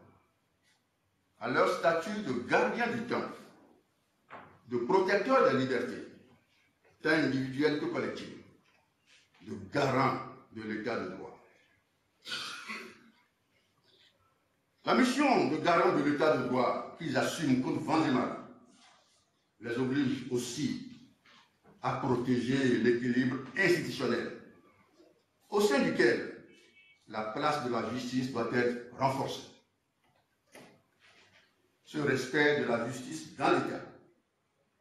à leur statut de gardien du temps, de protecteur des libertés, tant individuelles que collectives, de garant de l'état de droit. La mission de garant de l'état de droit qu'ils assument contre vents et marées les oblige aussi à protéger l'équilibre institutionnel au sein duquel la place de la justice doit être renforcée. Ce respect de la justice dans l'État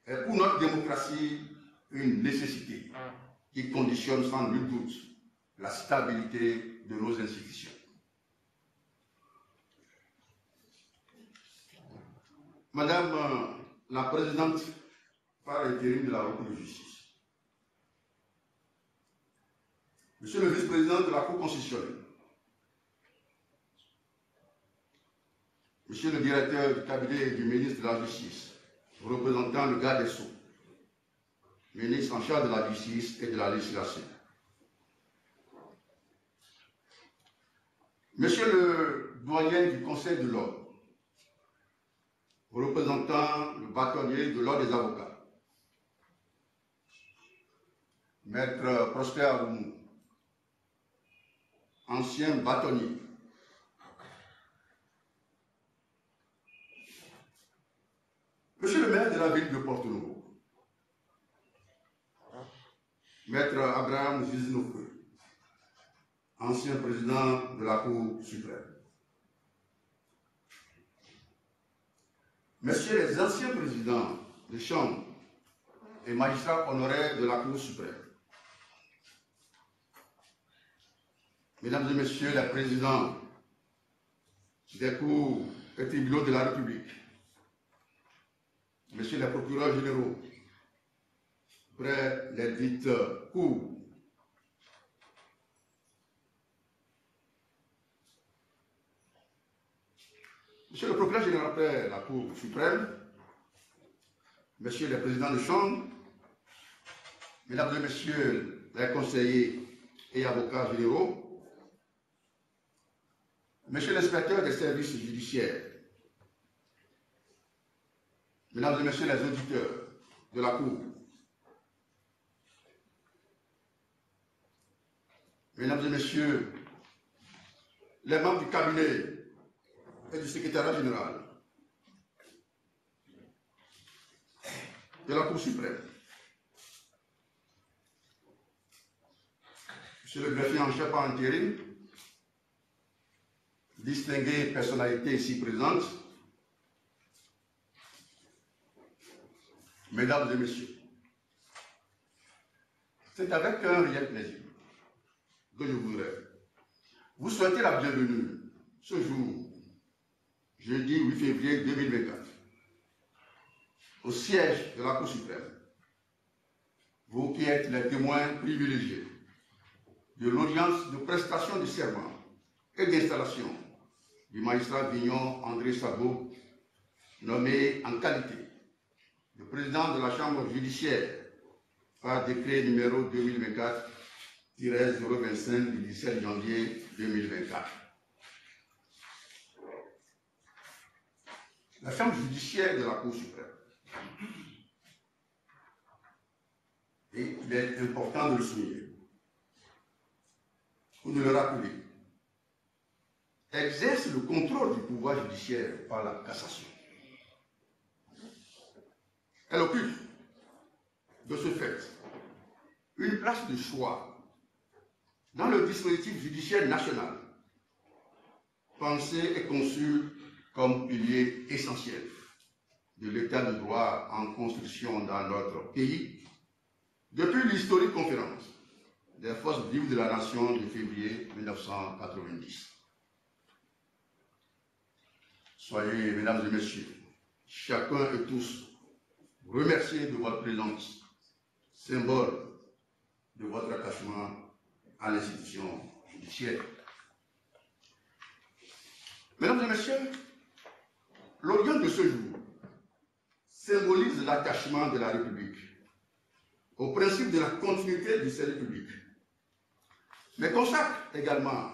est pour notre démocratie une nécessité qui conditionne sans nul doute la stabilité de nos institutions. Madame la présidente par intérim de la Cour de justice, Monsieur le vice-président de la Cour constitutionnelle, Monsieur le directeur du cabinet du ministre de la Justice, représentant le garde des Sceaux, ministre en charge de la Justice et de la législation, Monsieur le doyen du Conseil de l'Ordre, représentant le bâtonnier de l'Ordre des avocats, Maître Prosper Aroumou, ancien bâtonnier, Monsieur le maire de la ville de Porto-Novo, Maître Abraham Zizinofeu, ancien président de la Cour suprême, Messieurs les anciens présidents de chambre et magistrats honoraires de la Cour suprême, Mesdames et Messieurs les présidents des cours et tribunaux de la République, Messieurs les procureurs généraux, près les dites cours, Monsieur le procureur général près la Cour suprême, Messieurs les présidents de chambre, Mesdames et Messieurs les conseillers et avocats généraux, Monsieur l'inspecteur des services judiciaires, Mesdames et Messieurs les auditeurs de la Cour, Mesdames et Messieurs les membres du cabinet et du secrétariat général de la Cour suprême, Monsieur le greffier en chef par intérim, distinguées personnalités ici présentes, Mesdames et Messieurs, c'est avec un réel plaisir que je voudrais vous souhaiter la bienvenue ce jour, jeudi 8 février 2024, au siège de la Cour suprême, vous qui êtes les témoins privilégiés de l'audience de prestation de serment et d'installation du magistrat Vignon André Sabot, nommé en qualité de président de la Chambre judiciaire par décret numéro 2024-025 du 17 janvier 2024. La Chambre judiciaire de la Cour suprême, et il est important de le souligner, ou de le rappeler, exerce le contrôle du pouvoir judiciaire par la cassation. Elle occupe, de ce fait, une place de choix dans le dispositif judiciaire national, pensé et conçu comme pilier essentiel de l'état de droit en construction dans notre pays depuis l'historique conférence des forces vives de la nation de février 1990. Soyez, mesdames et messieurs, chacun et tous, remerciés de votre présence, symbole de votre attachement à l'institution judiciaire. Mesdames et messieurs, l'audience de ce jour symbolise l'attachement de la République au principe de la continuité du service public, mais consacre également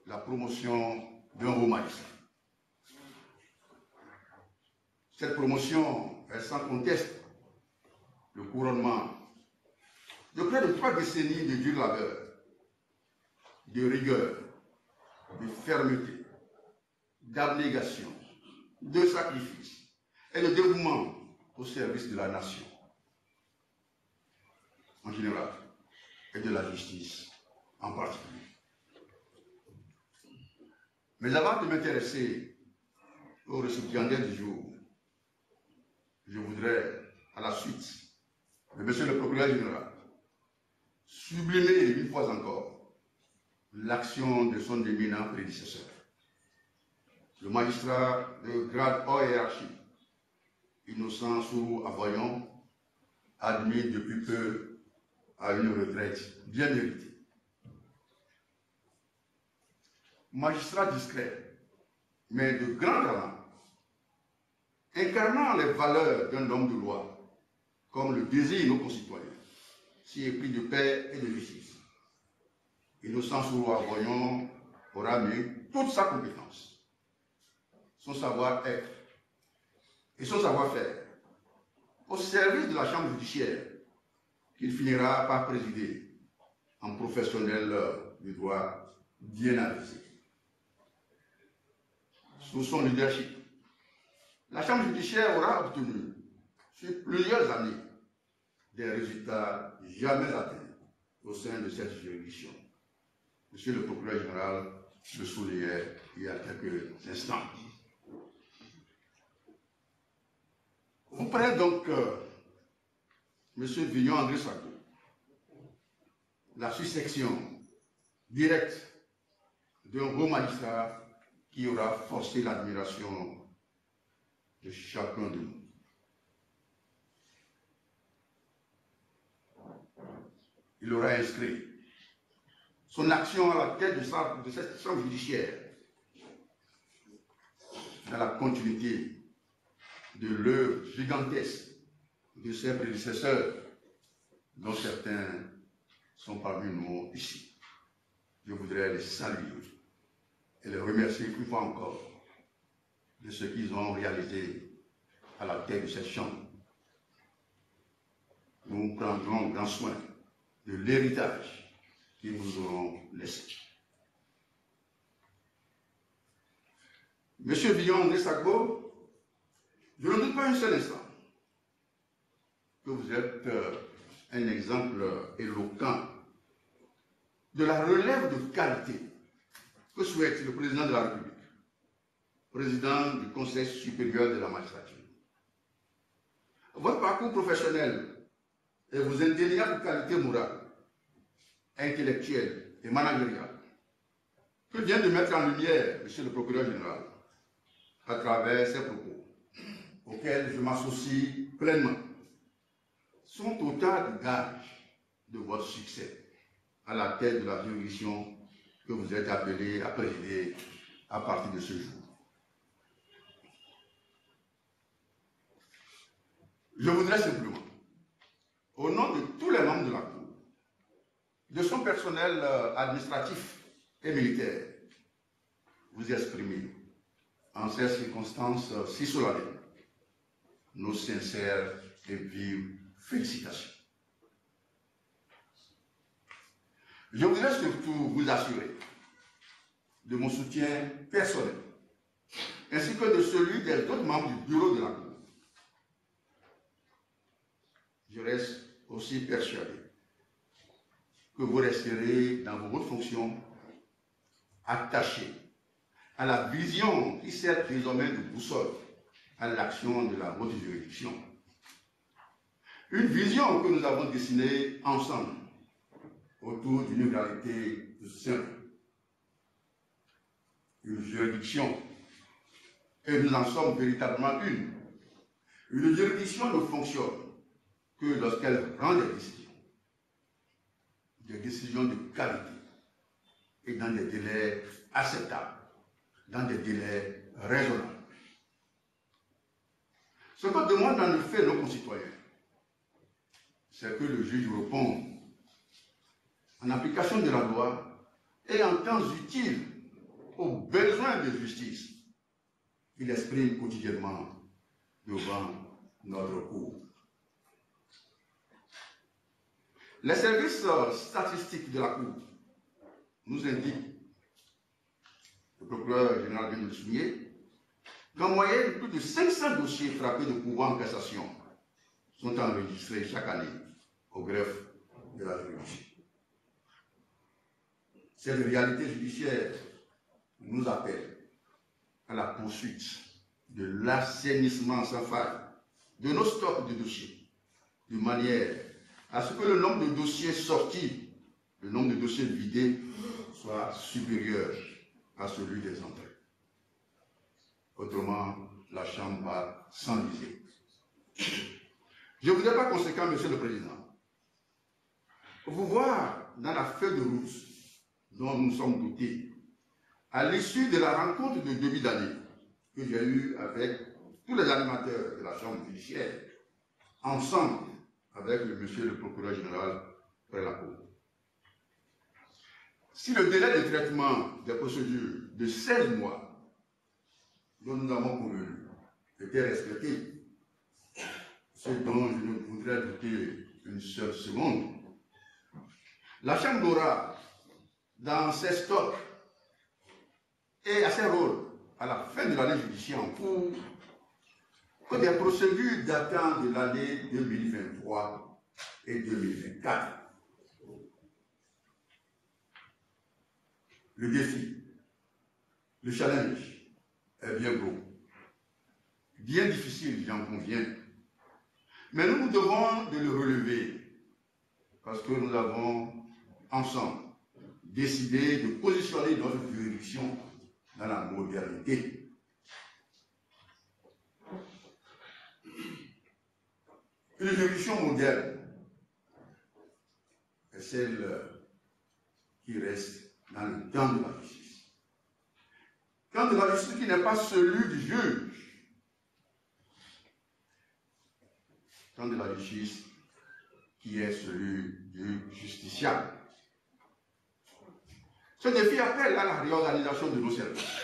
la promotion d'un haut magistrat. Cette promotion est sans conteste le couronnement de près de 3 décennies de dur labeur, de rigueur, de fermeté, d'abnégation, de sacrifice et de dévouement au service de la nation en général et de la justice en particulier. Mais avant de m'intéresser au récipiendaire du jour, je voudrais, à la suite de Monsieur le procureur général, sublimer une fois encore l'action de son éminent prédécesseur, le magistrat de grade haut hiérarchique, Innocent Sourou Avoyon, admis depuis peu à une retraite bien méritée. Magistrat discret, mais de grand talent, incarnant les valeurs d'un homme de loi, comme le désirent nos concitoyens, si épris de paix et de justice. Innocent Sourou Avoyon aura mis toute sa compétence, son savoir-être et son savoir-faire au service de la Chambre judiciaire qu'il finira par présider en professionnel du droit bien avisé. Sous son leadership, la Chambre judiciaire aura obtenu sur plusieurs années des résultats jamais atteints au sein de cette juridiction. Monsieur le procureur général le soulignait il y a quelques instants. Vous prenez donc M. Vignon André Sagbo, la succession directe d'un haut magistrat qui aura forcé l'admiration de chacun de nous. Il aura inscrit son action à la tête de cette chambre judiciaire dans la continuité de l'œuvre gigantesque de ses prédécesseurs, dont certains sont parmi nous ici. Je voudrais les saluer et les remercier une fois encore de ce qu'ils ont réalisé à la tête de cette chambre. Nous prendrons grand soin de l'héritage qu'ils nous auront laissé. Monsieur Vignon André Sagbo, je ne doute pas un seul instant que vous êtes un exemple éloquent de la relève de qualité que souhaite le président de la République, président du Conseil supérieur de la magistrature. Votre parcours professionnel et vos indéniables qualités morales, intellectuelles et managériales, que vient de mettre en lumière Monsieur le procureur général à travers ses propos, auxquels je m'associe pleinement, sont autant de gages de votre succès à la tête de la juridiction que vous êtes appelé à présider à partir de ce jour. Je voudrais simplement, au nom de tous les membres de la Cour, de son personnel administratif et militaire, vous exprimer, en ces circonstances si solennelles, nos sincères et vives félicitations. Je voudrais surtout vous assurer de mon soutien personnel, ainsi que de celui des autres membres du bureau de la Cour. Je reste aussi persuadé que vous resterez dans vos hautes fonctions attachés à la vision qui sert désormais de boussole à l'action de la haute juridiction. Une vision que nous avons dessinée ensemble autour d'une égalité de simple. Une juridiction, et nous en sommes véritablement une. Une juridiction ne fonctionne que lorsqu'elle rend des décisions de qualité et dans des délais acceptables, dans des délais raisonnables. Ce que demandent en effet nos concitoyens, c'est que le juge réponde en application de la loi et en temps utile aux besoins de justice qu'il exprime quotidiennement devant notre cour. Les services statistiques de la Cour nous indiquent, le procureur général vient de le souligner, qu'en moyenne, plus de 500 dossiers frappés de pourvoi en cassation sont enregistrés chaque année au greffe de la juridiction. Cette réalité judiciaire nous appelle à la poursuite de l'assainissement sans faille de nos stocks de dossiers, de manière à ce que le nombre de dossiers sortis, le nombre de dossiers vidés soit supérieur à celui des entrées. Autrement, la Chambre va s'enliser. Je ne voudrais pas conséquent, Monsieur le Président, vous voir dans la feuille de route dont nous sommes dotés, à l'issue de la rencontre de début d'année que j'ai eue avec tous les animateurs de la Chambre judiciaire, ensemble avec monsieur le procureur général près la Cour. Si le délai de traitement des procédures de 16 mois dont nous avons convenu était respecté, ce dont je ne voudrais douter une seule seconde, la Chambre aura dans ses stocks et à ses rôles à la fin de l'année judiciaire en cours que des procédures datant de l'année 2023 et 2024. Le défi, le challenge est bien gros, bien difficile, j'en conviens, mais nous nous devons de le relever parce que nous avons ensemble décidé de positionner notre juridiction dans la modernité. Une juridiction moderne est celle qui reste dans le temps de la justice. Temps de la justice qui n'est pas celui du juge. Temps de la justice qui est celui du justiciable. Ce défi appelle à la réorganisation de nos services,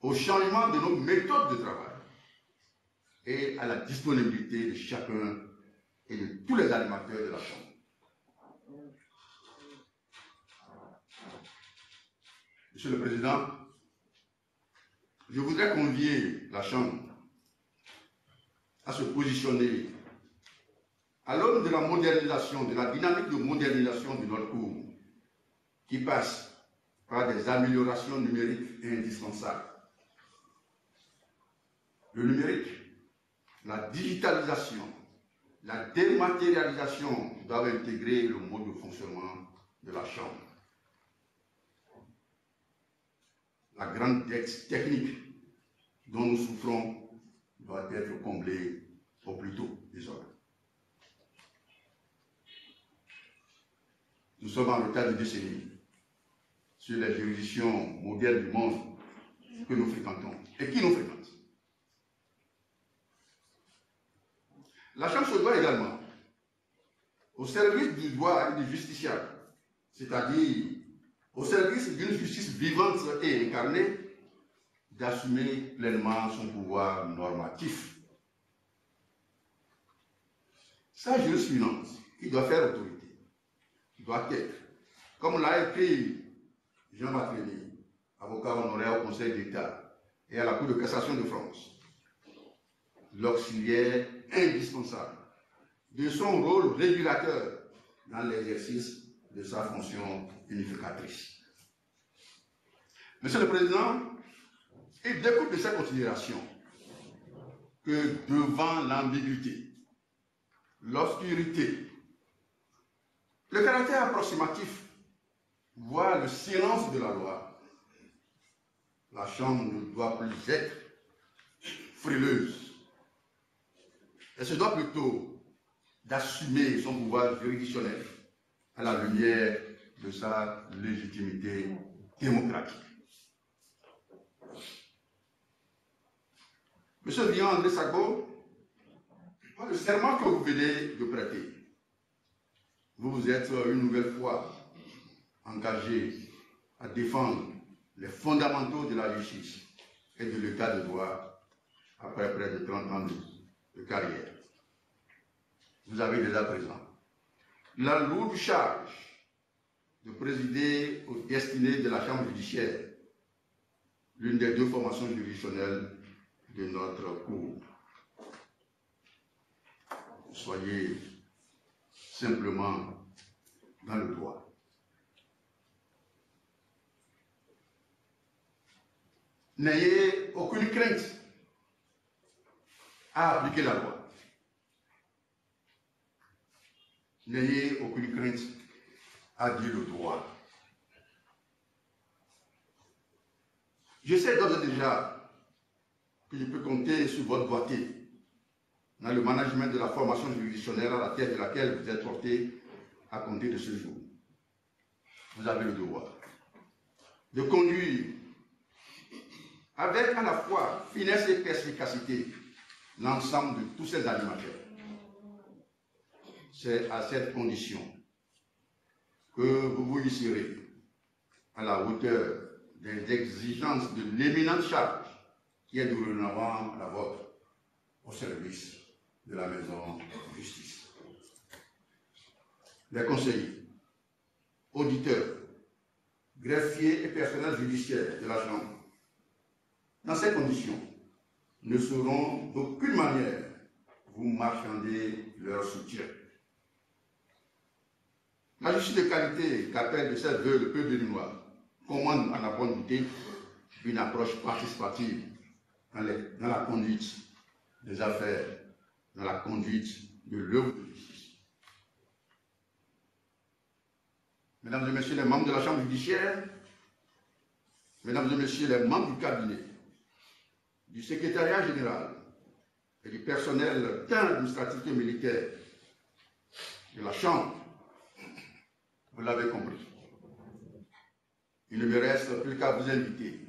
au changement de nos méthodes de travail et à la disponibilité de chacun et de tous les animateurs de la Chambre. Monsieur le Président, je voudrais convier la Chambre à se positionner à l'aune de la modernisation, de la dynamique de modernisation de notre Cour, qui passe par des améliorations numériques indispensables. Le numérique, la digitalisation, la dématérialisation doivent intégrer le mode de fonctionnement de la Chambre. La grande dette technique dont nous souffrons doit être comblée au plus tôt, désormais. Nous sommes en retard de décennies sur les juridictions modernes du monde que nous fréquentons et qui nous fréquentent. La Chambre se doit également au service du droit et du justiciable, c'est-à-dire au service d'une justice vivante et incarnée, d'assumer pleinement son pouvoir normatif. Sa jurisprudence, qui doit faire autorité, doit être, comme l'a écrit Jean Barthélémy, avocat honoraire au Conseil d'État et à la Cour de cassation de France, l'auxiliaire indispensable de son rôle régulateur dans l'exercice de sa fonction unificatrice. Monsieur le Président, il découle de cette considération que devant l'ambiguïté, l'obscurité, le caractère approximatif, voire le silence de la loi, la Chambre ne doit plus être frileuse. Elle se doit plutôt d'assumer son pouvoir juridictionnel à la lumière de sa légitimité démocratique. Monsieur Vignon-André Sagbo, le serment que vous venez de prêter vous vous êtes une nouvelle fois engagé à défendre les fondamentaux de la justice et de l'état de droit après près de 30 ans de carrière. Vous avez dès à présent la lourde charge de présider aux destinées de la Chambre judiciaire, l'une des deux formations juridictionnelles de notre cour. Soyez simplement dans le droit. N'ayez aucune crainte à appliquer la loi. N'ayez aucune crainte à dire le droit. Je sais d'ores et déjà que je peux compter sur votre doigté dans le management de la formation juridictionnelle à la tête de laquelle vous êtes porté à compter de ce jour. Vous avez le devoir de conduire avec à la fois finesse et perspicacité l'ensemble de tous ces animateurs. C'est à cette condition que vous vous hisserez à la hauteur des exigences de l'éminente charge qui est dorénavant la vôtre au service de la maison de justice. Les conseillers, auditeurs, greffiers et personnels judiciaires de la Chambre, dans ces conditions, ne sauront d'aucune manière vous marchander leur soutien. La justice de qualité qu'appelle de cette veuve le peuple béninois commande en la bonne unité une approche participative dans la conduite des affaires, dans la conduite de l'œuvre de justice. Mesdames et messieurs les membres de la Chambre judiciaire, mesdames et messieurs les membres du cabinet, du secrétariat général et du personnel tant administratif que militaire de la Chambre, vous l'avez compris. Il ne me reste plus qu'à vous inviter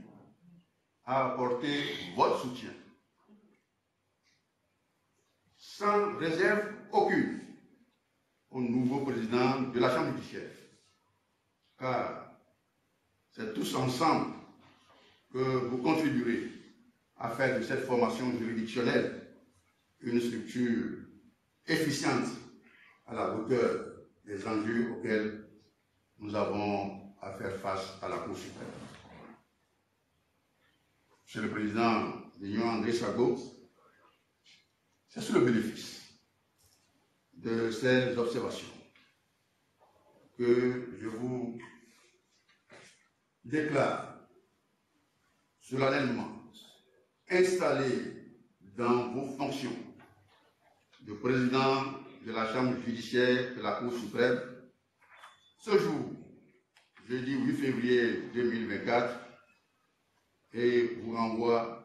à apporter votre soutien, sans réserve aucune, au nouveau président de la Chambre judiciaire. Car c'est tous ensemble que vous contribuerez à faire de cette formation juridictionnelle une structure efficiente à la hauteur des enjeux auxquels nous avons à faire face à la Cour suprême. Monsieur le Président Vignon André Sabot, c'est sous le bénéfice de ces observations que je vous déclare solennellement installé dans vos fonctions de président de la Chambre judiciaire de la Cour suprême ce jour, jeudi 8 février 2024, et vous renvoie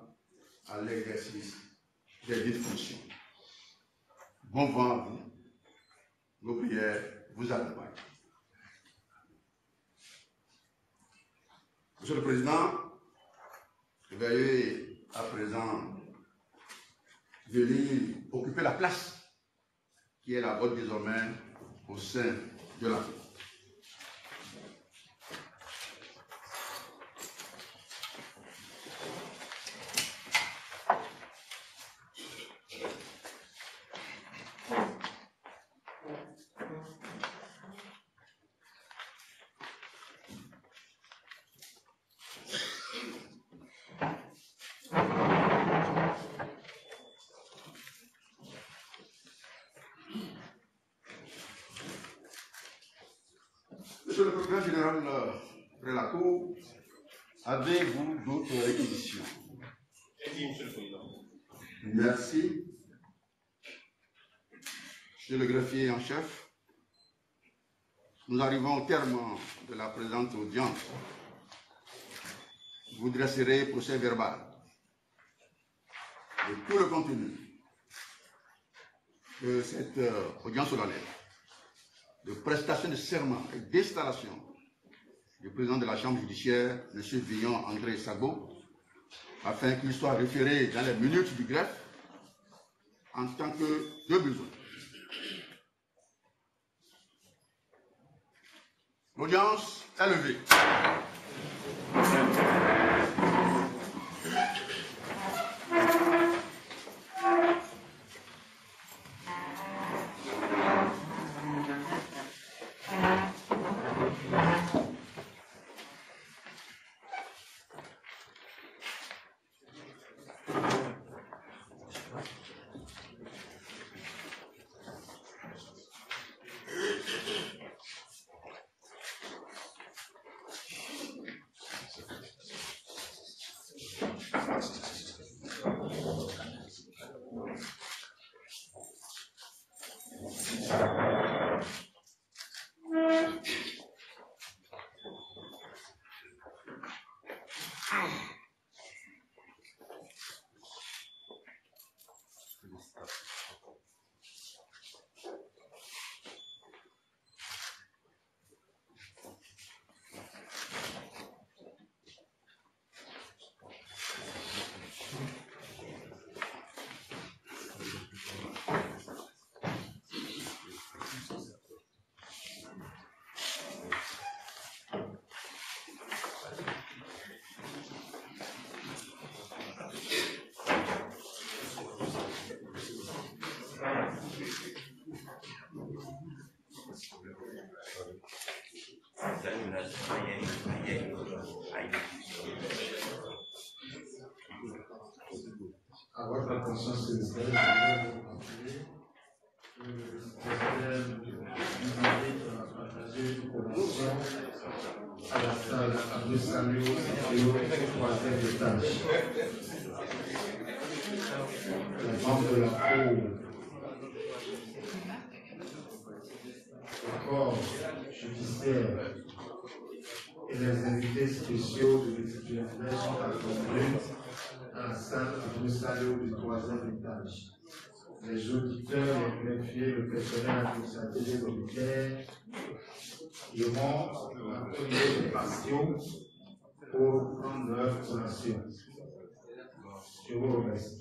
à l'exercice des dites fonctions. Bon vent à vous. Nos prières vous accompagnent. Monsieur le Président, veuillez à présent venir occuper la place qui est la vôtre désormais au sein de la Cour. Monsieur le procureur général de la Cour, avez-vous d'autres réquisitions? Merci, Monsieur le Président. Merci. Monsieur le greffier en chef, nous arrivons au terme de la présente audience. Vous dresserez procès verbal de tout le contenu de cette audience solennelle de prestation de serment et d'installation du président de la Chambre judiciaire, M. Vignon André Sabot, afin qu'il soit référé dans les minutes du greffe en tant que de besoin. L'audience est levée. À votre attention, s'il vous plaît, je vais vous rappeler que le secrétaire nous invite à partager une convention à la salle Abdou Salou située au 3e étage. Les membres de la Cour, le corps judiciaire et les invités spéciaux de l'étudiant sont attendus à la salle Abdou Salou du 3e étage. Les auditeurs, les greffiers, le personnel administratif et militaire iront appeler les patients pour prendre leur collation. Je vous remercie.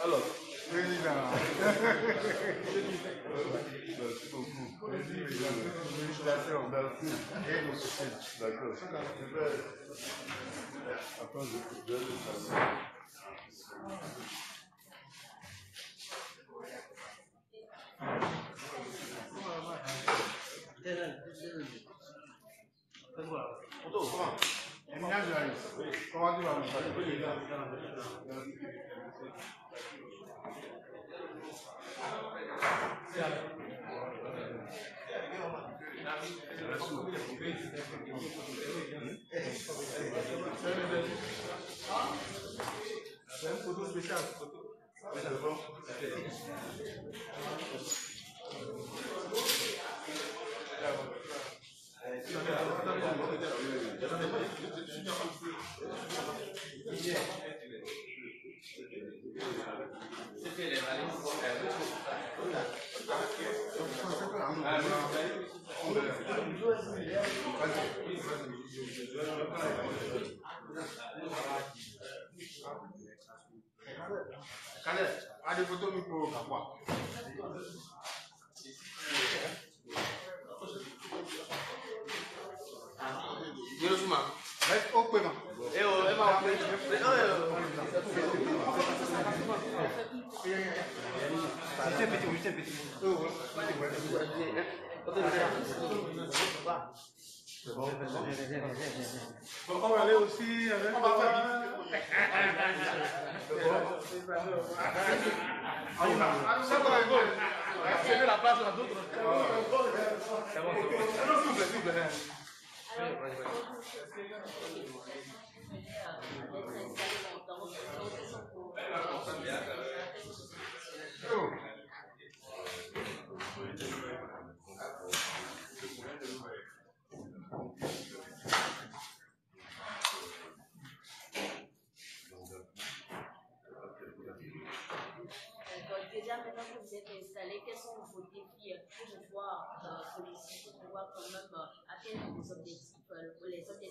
Alors, président. Merci beaucoup. Félicitations. Merci. Et le soutien. D'accord. Je vais. Attends, je vais le saluer. Comment tu vas me faire? C'est une photo spéciale. C'est bon. Ada foto mikro apa? Dia semua. Baik, oke bang. Emang oke. On va aller aussi avec céder la place à d'autres. C'est bon, s'il vous plaît. Déjà maintenant que vous êtes installés, quels sont vos défis pour pouvoir réussir, pour pouvoir quand même atteindre vos objectifs, les objectifs